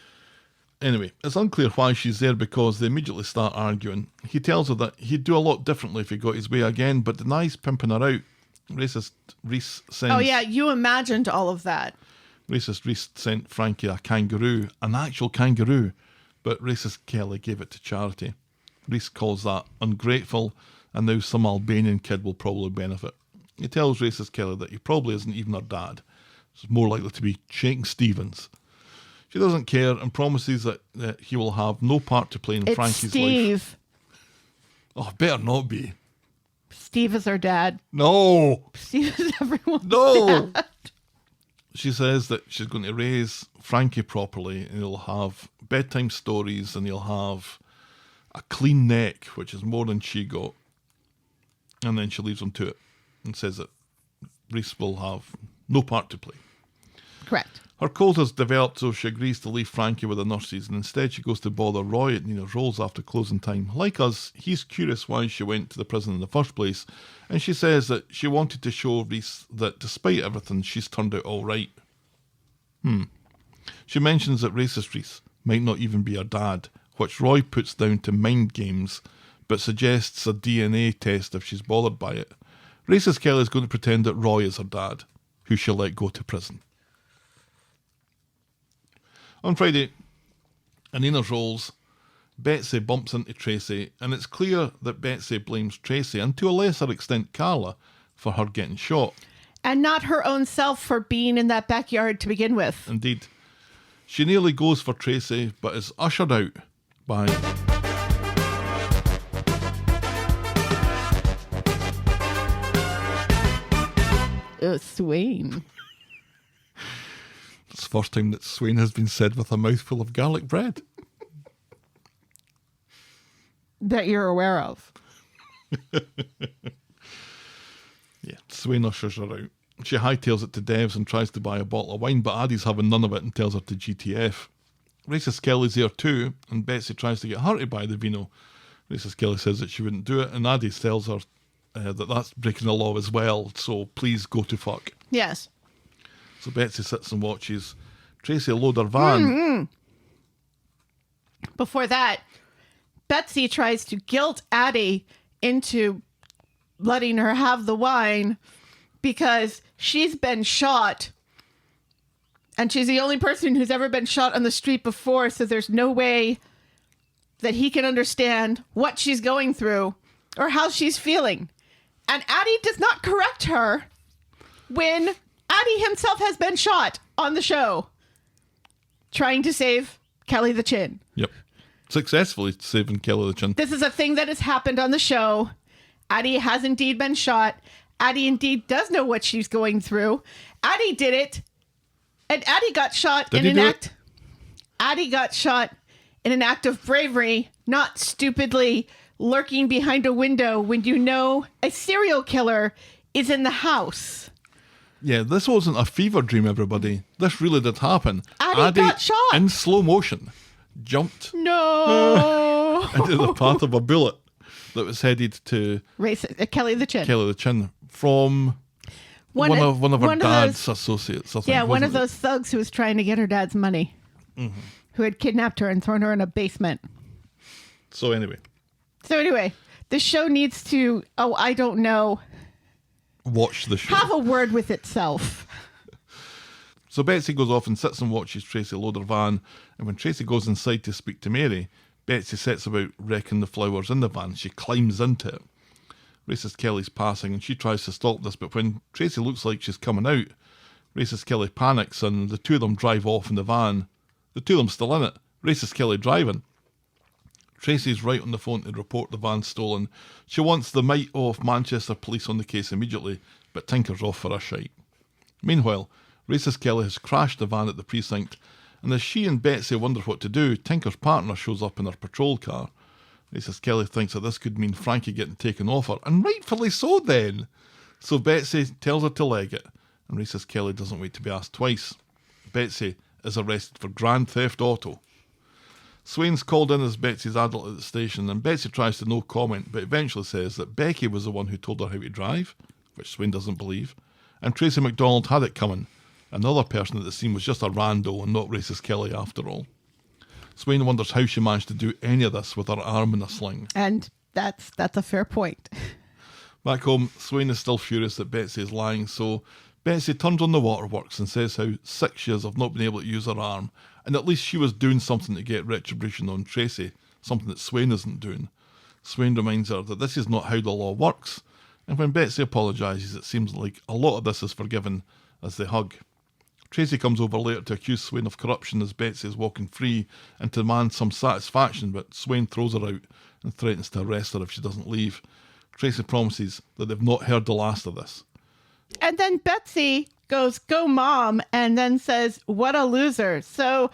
Anyway, it's unclear why she's there because they immediately start arguing. He tells her that he'd do a lot differently if he got his way again, but denies pimping her out. Racist Reese sends... Oh, yeah, you imagined all of that. Racist Reese sent Frankie a kangaroo, an actual kangaroo, but racist Kelly gave it to charity. Reese calls that ungrateful, and now some Albanian kid will probably benefit. He tells racist Kelly that he probably isn't even her dad. It's more likely to be Shaking Stevens. She doesn't care and promises that he will have no part to play in Frankie's Steve. life. Oh, better not be. Steve is her dad. No. Steve is everyone's No. dad. She says that she's going to raise Frankie properly and he'll have bedtime stories and he'll have a clean neck, which is more than she got. And then she leaves him to it and says that Reese will have no part to play. Correct. Her cold has developed, so she agrees to leave Frankie with the nurses, and instead she goes to bother Roy at Nina's Rolls after closing time. Like us, he's curious why she went to the prison in the first place, and she says that she wanted to show Reese that despite everything, she's turned out all right. She mentions that racist Reese might not even be her dad, which Roy puts down to mind games, but suggests a DNA test if she's bothered by it. Racist Kelly is going to pretend that Roy is her dad, who she'll let go to prison. On Friday, in Nina's Rolls, Betsy bumps into Tracy, and it's clear that Betsy blames Tracy, and to a lesser extent Carla, for her getting shot. And not her own self for being in that backyard to begin with. Indeed. She nearly goes for Tracy, but is ushered out by... Swain. It's the first time that Swain has been said with a mouthful of garlic bread. That you're aware of. Yeah, Swain ushers her out. She hightails it to Dev's and tries to buy a bottle of wine, but Addie's having none of it and tells her to GTF. Racist Kelly's there too, and Betsy tries to get her to buy the vino. Racist Kelly says that she wouldn't do it, and Addie tells her that that's breaking the law as well, so please go to fuck. Yes. So Betsy sits and watches Tracy load her van. Mm-hmm. Before that, Betsy tries to guilt Addie into letting her have the wine because she's been shot. And she's the only person who's ever been shot on the street before, so there's no way that he can understand what she's going through or how she's feeling. And Addie does not correct her when Addie himself has been shot on the show trying to save Kelly the Chin. Yep. Successfully saving Kelly the Chin. This is a thing that has happened on the show. Addie has indeed been shot. Addie indeed does know what she's going through. Addie did it. And Addie got shot in an act. Addie got shot in an act of bravery, not stupidly lurking behind a window when you know a serial killer is in the house. Yeah, this wasn't a fever dream, everybody. This really did happen. Addie got shot. In slow motion, jumped No. into the path of a bullet that was headed to Kelly the Chin. Kelly the Chin from one of her dad's associates. I think, yeah, one of wasn't it? those thugs who was trying to get her dad's money, who had kidnapped her and thrown her in a basement. So anyway, the show needs to, I don't know, watch the show. have a word with itself. So Betsy goes off and sits and watches Tracy load her van, and when Tracy goes inside to speak to Mary, Betsy sets about wrecking the flowers in the van. She climbs into it. Racist Kelly's passing, and she tries to stop this, but when Tracy looks like she's coming out, Racist Kelly panics, and the two of them drive off in the van. The two of them still in it. Racist Kelly driving. Tracy's right on the phone to report the van stolen. She wants the might of Manchester police on the case immediately, but Tinker's off for a shite. Meanwhile, Racist Kelly has crashed the van at the precinct, and as she and Betsy wonder what to do, Tinker's partner shows up in her patrol car. Racist Kelly thinks that this could mean Frankie getting taken off her, and rightfully so then. So Betsy tells her to leg it, and Racist Kelly doesn't wait to be asked twice. Betsy is arrested for grand theft auto. Swain's called in as Betsy's adult at the station, and Betsy tries to no comment, but eventually says that Becky was the one who told her how to drive, which Swain doesn't believe, and Tracy MacDonald had it coming. Another person at the scene was just a rando and not Racist Kelly after all. Swain wonders how she managed to do any of this with her arm in a sling. And that's a fair point. Back home, Swain is still furious that Betsy is lying, so Betsy turns on the waterworks and says how sick she is of not being able to use her arm, and at least she was doing something to get retribution on Tracy, something that Swain isn't doing. Swain reminds her that this is not how the law works, and when Betsy apologises, it seems like a lot of this is forgiven as they hug. Tracy comes over later to accuse Swain of corruption as Betsy is walking free and to demand some satisfaction, but Swain throws her out and threatens to arrest her if she doesn't leave. Tracy promises that they've not heard the last of this. And then Betsy goes, "Go, Mom," and then says, "What a loser." So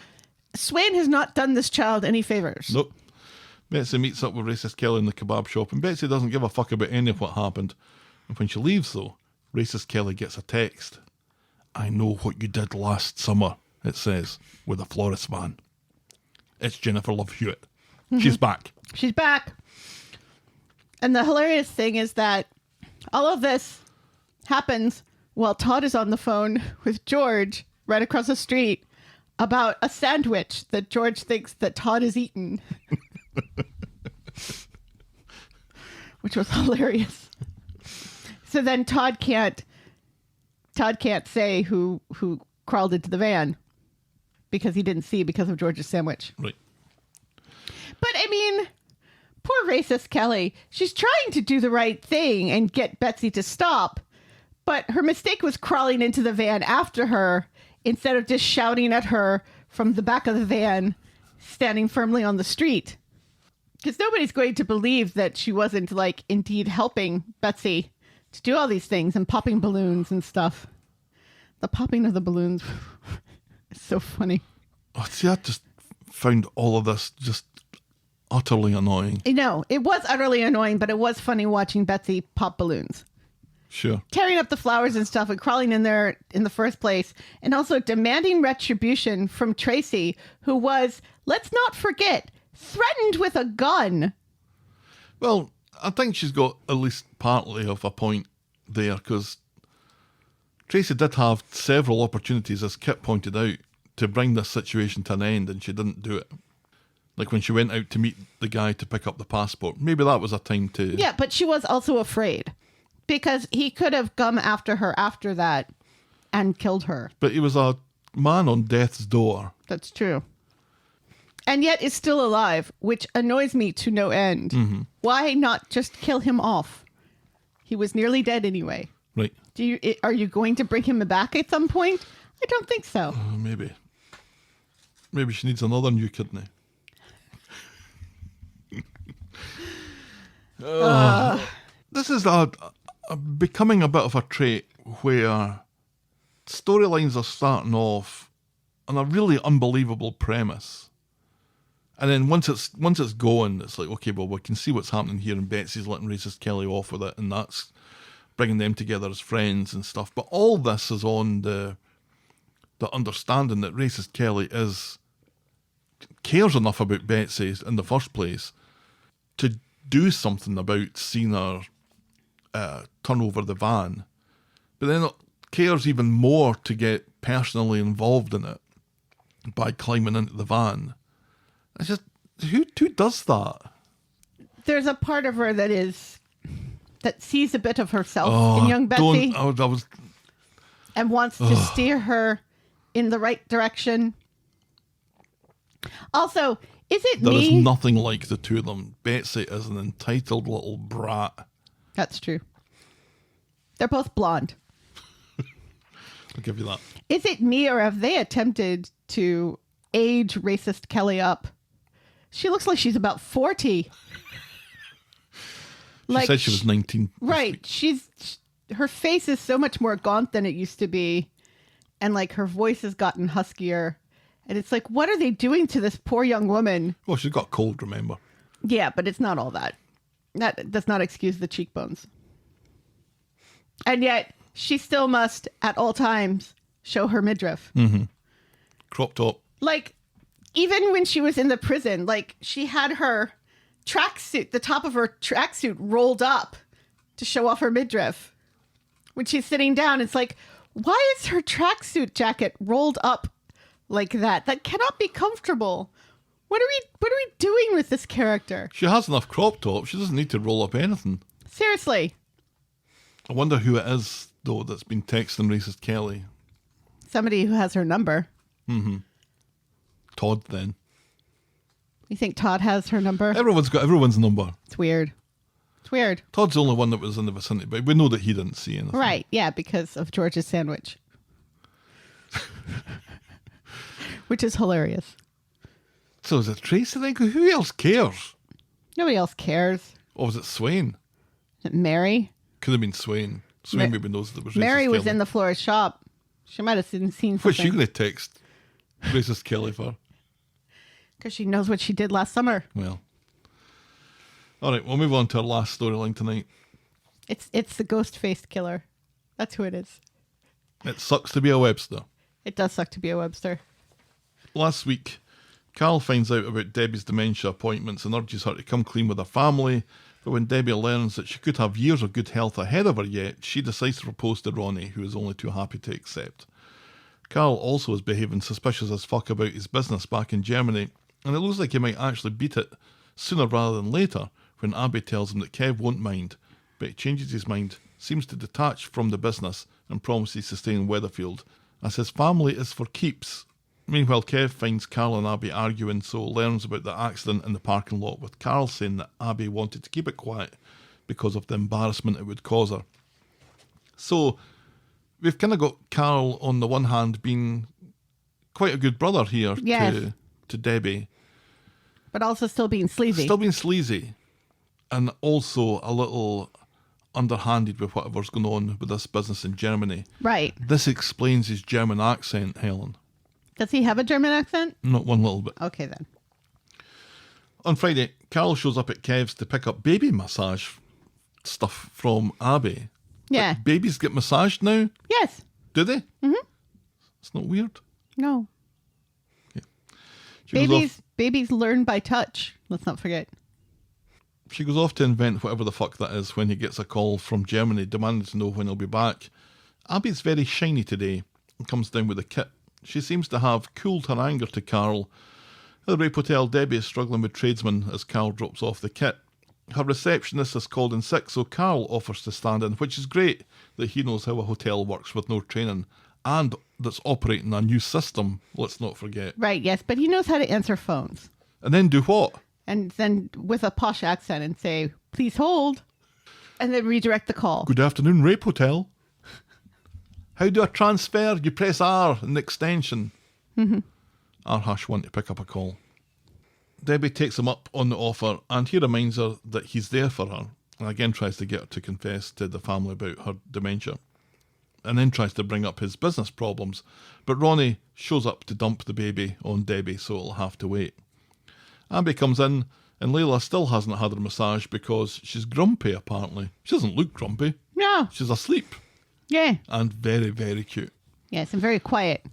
Swain has not done this child any favors. Nope. Betsy meets up with Racist Kelly in the kebab shop, and Betsy doesn't give a fuck about any of what happened. And when she leaves, though, Racist Kelly gets a text. "I know what you did last summer," it says, with a florist van. It's Jennifer Love Hewitt. She's back. She's back. And the hilarious thing is that all of this happens while Todd is on the phone with George right across the street about a sandwich that George thinks that Todd has eaten. Which was hilarious. So then Todd can't say who crawled into the van because he didn't see because of George's sandwich. Right. But I mean, poor racist Kelly. She's trying to do the right thing and get Betsy to stop, but her mistake was crawling into the van after her instead of just shouting at her from the back of the van, standing firmly on the street. Because nobody's going to believe that she wasn't, like, indeed helping Betsy to do all these things and popping balloons and stuff. The popping of the balloons is so funny. Oh, see, I just found all of this just utterly annoying. No, it was utterly annoying, but it was funny watching Betsy pop balloons. Sure. Tearing up the flowers and stuff and crawling in there in the first place. And also demanding retribution from Tracy, who was, let's not forget, threatened with a gun. Well, I think she's got at least partly of a point there, because Tracy did have several opportunities, as Kit pointed out, to bring this situation to an end, and she didn't do it. Like when she went out to meet the guy to pick up the passport. Maybe that was a time to... Yeah, but she was also afraid, because he could have come after her after that and killed her. But he was a man on death's door. That's true. And yet is still alive, which annoys me to no end. Mm-hmm. Why not just kill him off? He was nearly dead anyway. Right. Are you going to bring him back at some point? I don't think so. Maybe. Maybe she needs another new kidney. This is becoming a bit of a trait where storylines are starting off on a really unbelievable premise. And then once it's going, it's like, okay, well, we can see what's happening here, and Betsy's letting Racist Kelly off with it, and that's bringing them together as friends and stuff. But all this is on the understanding that Racist Kelly cares enough about Betsy in the first place to do something about seeing her turn over the van, but then it cares even more to get personally involved in it by climbing into the van. It's just, who does that? There's a part of her that sees a bit of herself in young Betsy and wants to steer her in the right direction. Also, is it There me? is nothing like the two of them. Betsy is an entitled little brat. That's true. They're both blonde. I'll give you that. Is it me, or have they attempted to age Racist Kelly up? She looks like she's about 40. She said she was 19. Right. Her face is so much more gaunt than it used to be. And like her voice has gotten huskier. And it's like, what are they doing to this poor young woman? Well, she's got cold, remember? Yeah, but it's not all that. That does not excuse the cheekbones. And yet, she still must, at all times, show her midriff. Mm-hmm. Crop top. Like, even when she was in the prison, like, she had her tracksuit, the top of her tracksuit rolled up to show off her midriff. When she's sitting down, it's like, why is her tracksuit jacket rolled up like that? That cannot be comfortable. What are we doing with this character? She has enough crop top. She doesn't need to roll up anything. Seriously. I wonder who it is, though, that's been texting racist Kelly. Somebody who has her number. Todd, then. You think Todd has her number? Everyone's got everyone's number. It's weird. It's weird. Todd's the only one that was in the vicinity, but we know that he didn't see anything. Right, yeah, because of George's sandwich. Which is hilarious. So is it Tracy then? Who else cares? Nobody else cares. Or was it Swain? Mary? Could have been Swain. Swain maybe knows that it was racist Mary was Kelly. in the florist shop. She might have seen something. What's she going to text racist Kelly for? Because she knows what she did last summer. Well. All right, we'll move on to our last storyline tonight. It's the ghost-faced killer. That's who it is. It sucks to be a Webster. It does suck to be a Webster. Last week, Carl finds out about Debbie's dementia appointments and urges her to come clean with her family, but when Debbie learns that she could have years of good health ahead of her yet, she decides to propose to Ronnie, who is only too happy to accept. Carl also is behaving suspicious as fuck about his business back in Germany, and it looks like he might actually beat it sooner rather than later when Abby tells him that Kev won't mind, but he changes his mind, seems to detach from the business, and promises to stay in Weatherfield, as his family is for keeps. Meanwhile, Kev finds Carl and Abby arguing, so learns about the accident in the parking lot, with Carl saying that Abby wanted to keep it quiet because of the embarrassment it would cause her. So, we've kind of got Carl, on the one hand, being quite a good brother here to Debbie. But also still being sleazy. Still being sleazy. And also a little underhanded with whatever's going on with this business in Germany. Right. This explains his German accent, Helen. Does he have a German accent? Not one little bit. Okay, then. On Friday, Carl shows up at Kev's to pick up baby massage stuff from Abby. Yeah. Like, babies get massaged now? Yes. Do they? Mm-hmm. It's not weird. No. Yeah. Babies learn by touch. Let's not forget. She goes off to invent whatever the fuck that is when he gets a call from Germany demanding to know when he'll be back. Abby's very shiny today and comes down with a kit. She seems to have cooled her anger to Carl. At the Rape Hotel, Debbie is struggling with tradesmen as Carl drops off the kit. Her receptionist is called in sick, so Carl offers to stand in, which is great that he knows how a hotel works with no training and that's operating a new system, let's not forget. Right, yes, but he knows how to answer phones. And then do what? And then with a posh accent and say, please hold, and then redirect the call. Good afternoon, Rape Hotel. How do I transfer? You press R in the extension. Mm-hmm. R#1 to pick up a call. Debbie takes him up on the offer and he reminds her that he's there for her and again tries to get her to confess to the family about her dementia and then tries to bring up his business problems, but Ronnie shows up to dump the baby on Debbie, so it'll have to wait. Abby comes in and Layla still hasn't had her massage because she's grumpy apparently. She doesn't look grumpy. No. She's asleep. Yeah. And very, very cute. Yes, and very quiet.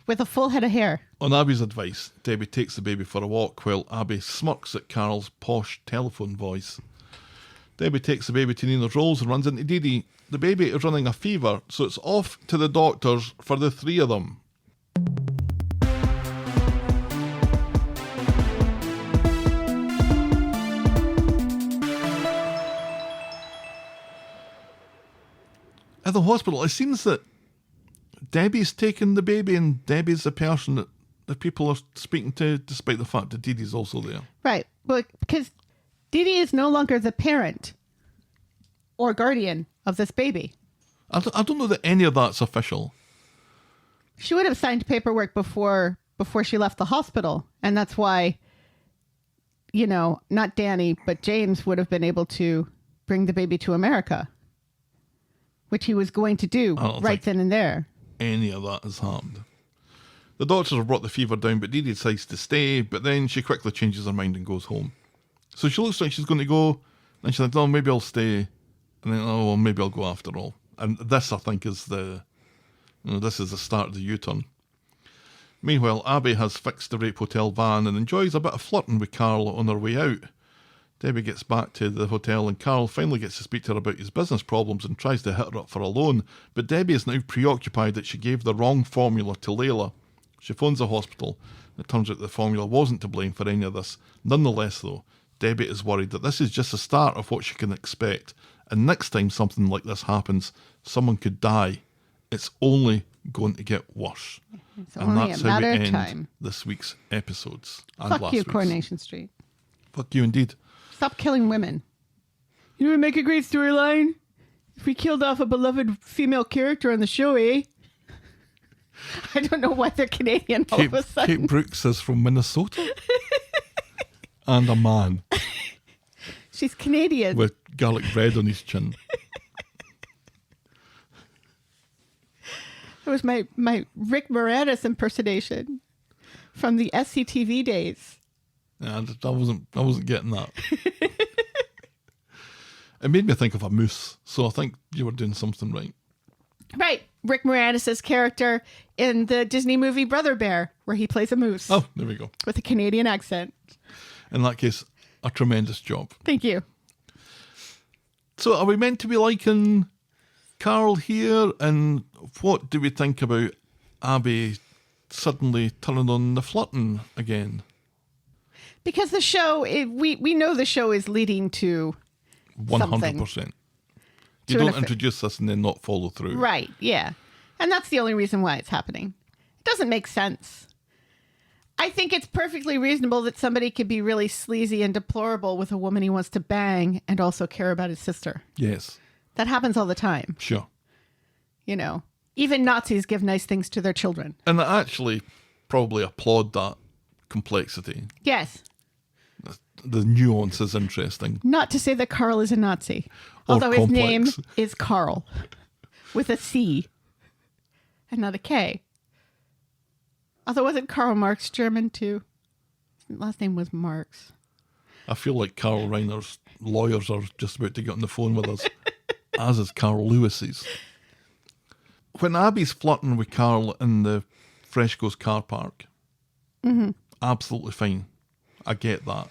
With a full head of hair. On Abby's advice, Debbie takes the baby for a walk while Abby smirks at Carl's posh telephone voice. Debbie takes the baby to Nina's Rolls and runs into Dee Dee. The baby is running a fever, so it's off to the doctors for the three of them. At the hospital, it seems that Debbie's taken the baby and Debbie's the person that the people are speaking to, despite the fact that Dee Dee's also there. Right. Well, because Dee Dee is no longer the parent or guardian of this baby. I don't know that any of that's official. She would have signed paperwork before she left the hospital. And that's why, not Danny, but James would have been able to bring the baby to America, which he was going to do right then and there. Any of that has happened. The doctors have brought the fever down, but Dee Dee decides to stay, but then she quickly changes her mind and goes home. So she looks like she's going to go, and she's like, oh, maybe I'll stay, and then, oh, well, maybe I'll go after all. And this, I think, is this is the start of the U-turn. Meanwhile, Abby has fixed the Rape Hotel van and enjoys a bit of flirting with Carl on her way out. Debbie gets back to the hotel and Carl finally gets to speak to her about his business problems and tries to hit her up for a loan, but Debbie is now preoccupied that she gave the wrong formula to Layla. She phones the hospital. It turns out the formula wasn't to blame for any of this. Nonetheless, though, Debbie is worried that this is just the start of what she can expect. And next time something like this happens, someone could die. It's only going to get worse. It's And only that's a how we matter of end time. this week's episodes. And Fuck last you, week's. Coronation Street. Fuck you indeed. Stop killing women. You know what would make a great storyline? If we killed off a beloved female character on the show, eh? I don't know why they're Canadian all of a sudden. Kate Brooks is from Minnesota. And a man She's Canadian. with garlic bread on his chin. It was my Rick Moranis impersonation from the SCTV days. Yeah, I wasn't getting that. It made me think of a moose, so I think you were doing something right. Right. Rick Moranis' character in the Disney movie Brother Bear, where he plays a moose Oh, there we go. with a Canadian accent. In that case, a tremendous job. Thank you. So are we meant to be liking Carl here? And what do we think about Abby suddenly turning on the flirting again? Because the show, we know the show is leading to 100%. You don't introduce this and then not follow through. Right, yeah. And that's the only reason why it's happening. It doesn't make sense. I think it's perfectly reasonable that somebody could be really sleazy and deplorable with a woman he wants to bang and also care about his sister. Yes. That happens all the time. Sure. You know, even Nazis give nice things to their children. And I actually probably applaud that complexity. Yes. The nuance is interesting. Not to say that Carl is a Nazi. Or Although his name complex. is Carl. With a C. And not a K. Although wasn't Karl Marx German too? His last name was Marx. I feel like Carl Reiner's lawyers are just about to get on the phone with us, as is Carl Lewis's. When Abby's flirting with Carl in the Freshco's car park, absolutely fine. I get that.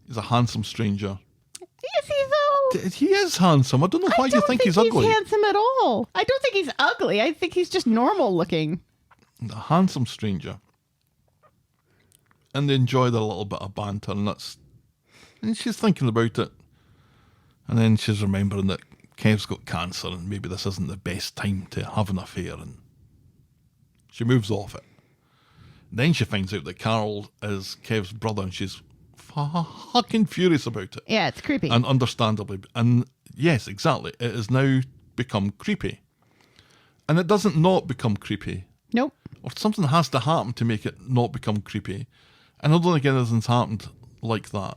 He's a handsome stranger. Is he though? He is handsome. I don't know why you think he's ugly. He's handsome at all. I don't think he's ugly. I think he's just normal looking. A handsome stranger. And they enjoy their little bit of banter, and she's thinking about it. And then she's remembering that Kev's got cancer and maybe this isn't the best time to have an affair, and she moves off it. Then she finds out that Carl is Kev's brother, and she's fucking furious about it. Yeah, it's creepy. And understandably. And yes, exactly. It has now become creepy. And it doesn't not become creepy. Nope. Or something has to happen to make it not become creepy. And I don't think anything's happened like that,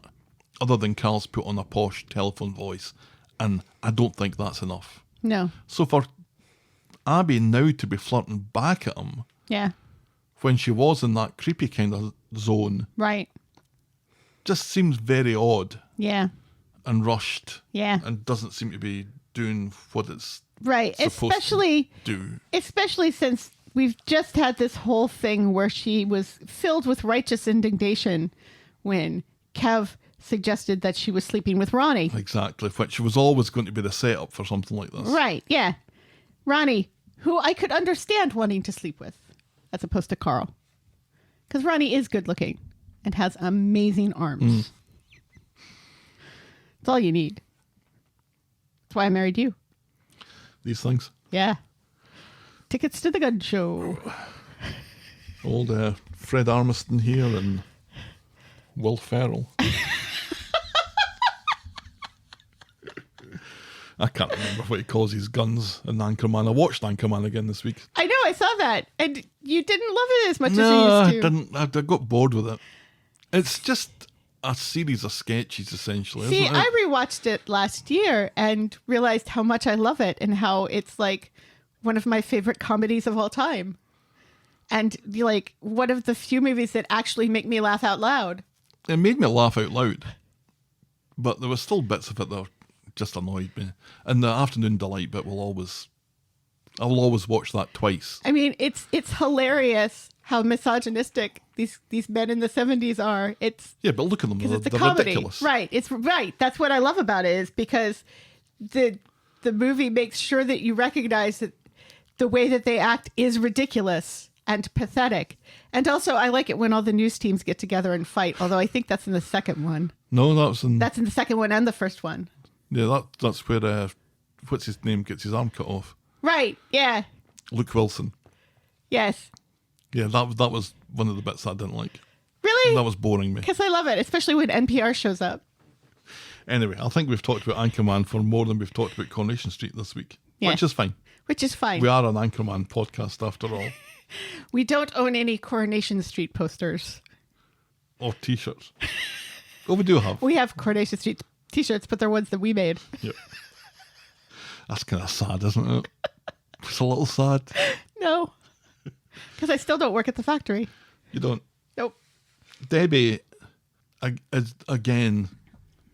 other than Carl's put on a posh telephone voice. And I don't think that's enough. No. So for Abby now to be flirting back at him, Yeah. when she was in that creepy kind of zone, Right. just seems very odd Yeah. and rushed. Yeah. And doesn't seem to be doing what it's Right. supposed Especially to do. Especially since we've just had this whole thing where she was filled with righteous indignation when Kev suggested that she was sleeping with Ronnie. Exactly, which was always going to be the setup for something like this. Right, yeah. Ronnie, who I could understand wanting to sleep with, as opposed to Carl. Because Ronnie is good looking and has amazing arms. That's all you need. That's why I married you. These things. Yeah. Tickets to the gun show. Old Fred Armiston here and Will Ferrell. I can't remember what he calls his guns in Anchorman. I watched Anchorman again this week. I know, I saw that. And you didn't love it as much No, as you I used to. didn't. I got bored with it. It's just a series of sketches, essentially. See, isn't it? I rewatched it last year and realized how much I love it and how it's like one of my favorite comedies of all time. And like one of the few movies that actually make me laugh out loud. It made me laugh out loud. But there were still bits of it that just annoyed me. And the Afternoon Delight bit I will always watch that twice. I mean, it's hilarious how misogynistic these men in the 70s are. Yeah, but look at them. Because it's a They're comedy. ridiculous. Right. It's right. That's what I love about it, is because the movie makes sure that you recognize that the way that they act is ridiculous. and pathetic. And also, I like it when all the news teams get together and fight, although I think that's in the second one. No, that's in... That's in the second one and the first one. Yeah, that's where, what's his name, gets his arm cut off. Right, yeah. Luke Wilson. Yes. Yeah, that was one of the bits I didn't like. Really? That was boring me. Because I love it, especially when NPR shows up. Anyway, I think we've talked about Anchorman for more than we've talked about Coronation Street this week. Yeah. Which is fine. Which is fine. We are an Anchorman podcast after all. We don't own any Coronation Street posters. Or t-shirts. Oh, we do have. We have Coronation Street t-shirts, but they're ones that we made. Yep. That's kind of sad, isn't it? It's a little sad. No. Because I still don't work at the factory. You don't. Nope. Debbie, again,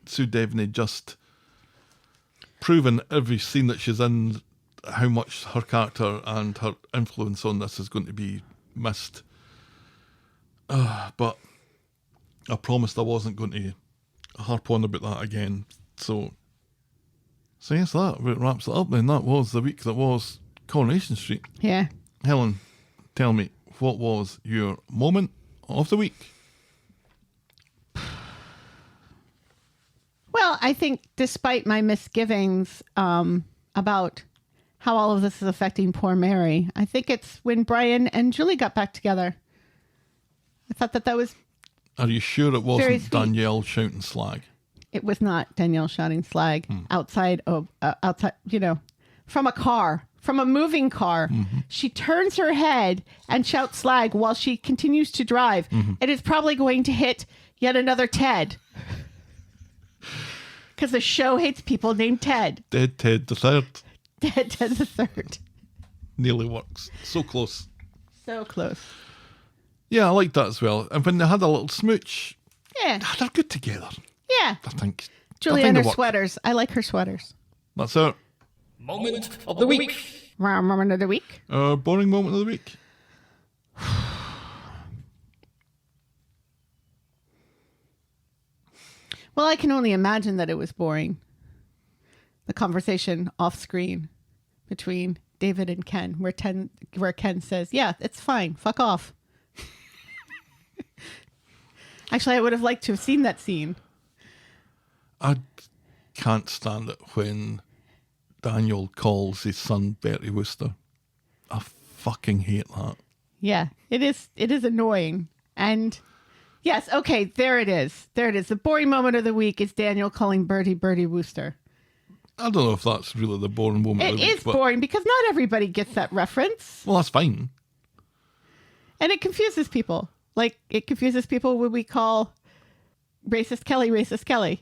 Sue Devaney just proven every scene that she's in how much her character and her influence on this is going to be missed. But I promised I wasn't going to harp on about that again. So yes, that wraps it up then. That was the week that was Coronation Street. Yeah. Helen, tell me, what was your moment of the week? Well, I think despite my misgivings about how all of this is affecting poor Mary, I think it's when Brian and Julie got back together. I thought that was... Are you sure it Very wasn't sweet. Danielle shouting slag? It was not Danielle shouting slag outside, from a car, from a moving car. Mm-hmm. She turns her head and shouts slag while she continues to drive. Mm-hmm. It is probably going to hit yet another Ted. Because the show hates people named Ted. Dead Ted the Third. Ted the Third. Nearly works. So close. So close. Yeah, I liked that as well. And when they had a little smooch, Yeah. they're good together, Yeah. I think. Julie I think and they her work. sweaters. I like her sweaters. That's our Moment of the week. Moment of the week. boring moment of the week. Well, I can only imagine that it was boring. The conversation off screen between David and Ken, where Ken says, "Yeah, it's fine. Fuck off." Actually, I would have liked to have seen that scene. I can't stand it when Daniel calls his son Bertie Wooster. I fucking hate that. Yeah, it is annoying. And yes, okay, there it is. The boring moment of the week is Daniel calling Bertie Wooster. I don't know if that's really the boring moment It of the week. is boring because not everybody gets that reference. Well, that's fine. And it confuses people. Like, it confuses people when we call Racist Kelly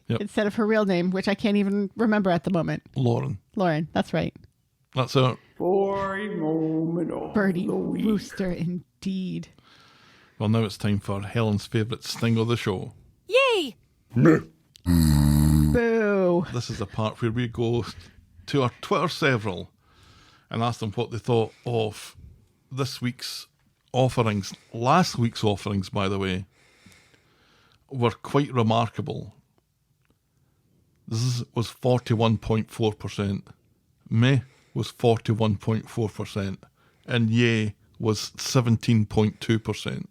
Yep. instead of her real name, which I can't even remember at the moment. Lauren. That's right. That's our Boring moment of Bertie the week. Wooster, indeed. Well, now it's time for Helen's favourite sting of the show. Yay! Boo. This is the part where we go to our Twitter several and ask them what they thought of this week's offerings. Last week's offerings, by the way, were quite remarkable. This was 41.4%. Meh was 41.4%. And yay was 17.2%,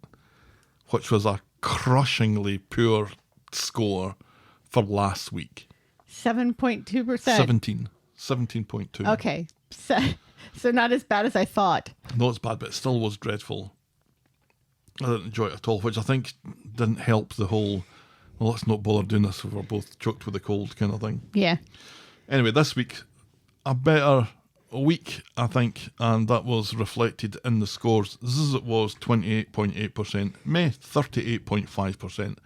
which was a crushingly poor score for last week. 7.2%. 17.2. Okay. So not as bad as I thought. No, it's bad, but it still was dreadful. I didn't enjoy it at all, which I think didn't help the whole, well, let's not bother doing this if we're both choked with a cold kind of thing. Yeah. Anyway, this week, a better week, I think, and that was reflected in the scores. Zzz was 28.8%, meh 38.5%,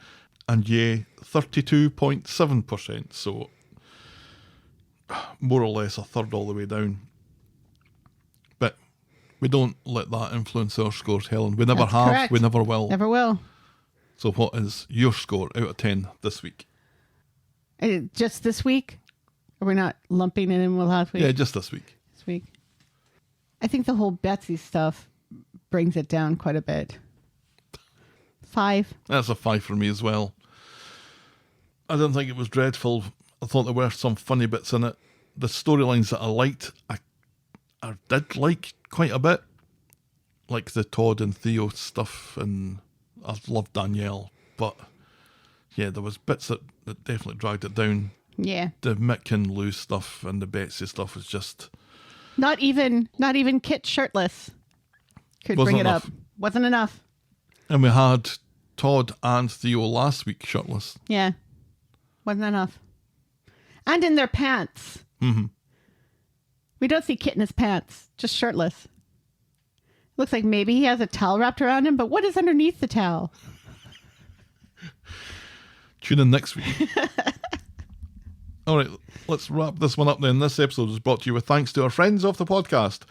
and yay 32.7%, so more or less a third all the way down. But we don't let that influence our scores, Helen. We never That's have, correct. we never will. Never will. So what is your score out of 10 this week? Just this week? Are we not lumping it in with last week? Yeah, just this week. This week. I think the whole Betsy stuff brings it down quite a bit. 5. That's a 5 for me as well. I didn't think it was dreadful. I thought there were some funny bits in it. The storylines that I liked, I did like quite a bit. like the Todd and Theo stuff, and I love Danielle, but yeah, there was bits that definitely dragged it down. Yeah. The Mick and Lou stuff and the Betsy stuff was just not even Kit shirtless could Wasn't bring it enough. up. Wasn't enough. And we had Todd and Theo last week shirtless. Yeah. Wasn't enough. And in their pants. Mm-hmm. We don't see Kit in his pants, just shirtless. Looks like maybe he has a towel wrapped around him, but what is underneath the towel? Tune in next week. All right, let's wrap this one up then. This episode is brought to you with thanks to our friends of the podcast.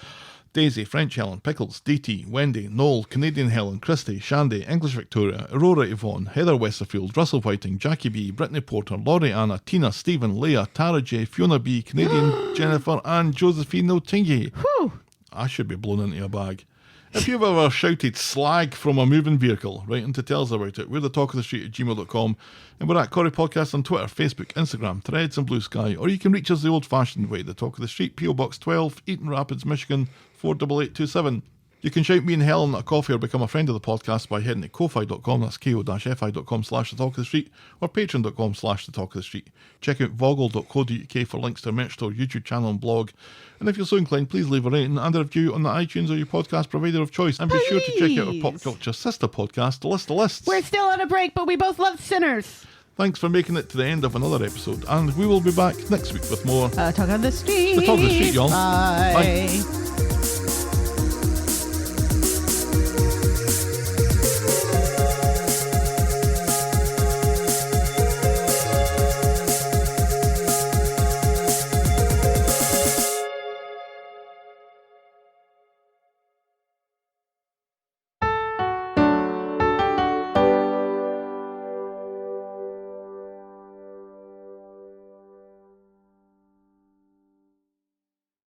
Daisy, French Helen, Pickles, Dee Dee, Wendy, Noel, Canadian Helen, Christy, Shandy, English Victoria, Aurora Yvonne, Heather Westerfield, Russell Whiting, Jackie B, Brittany Porter, Laurie Anna, Tina, Stephen, Leah, Tara J, Fiona B, Canadian Jennifer, and Josephine Otingi. Whew. I should be blown into a bag. If you've ever shouted slag from a moving vehicle, write in to tell us about it. We're the talk of the street at gmail.com, and we're at Corrie Podcast on Twitter, Facebook, Instagram, Threads and Blue Sky, or you can reach us the old-fashioned way, the talk of the street, PO Box 12, Eaton Rapids, Michigan 48827. You can shout me and Helen a coffee or become a friend of the podcast by heading to ko-fi.com, that's ko-fi.com/the talk of the street, or patreon.com/the talk of the street. Check out voggle.co.uk for links to our merch store, YouTube channel and blog. And if you're so inclined, please leave a rating and a review on the iTunes or your podcast provider of choice. And be sure to check out our Pop Culture sister podcast, The List of Lists. We're still on a break, but we both love sinners. Thanks for making it to the end of another episode, and we will be back next week with more Talk of the street. The Talk of the Street, y'all. Bye. Bye.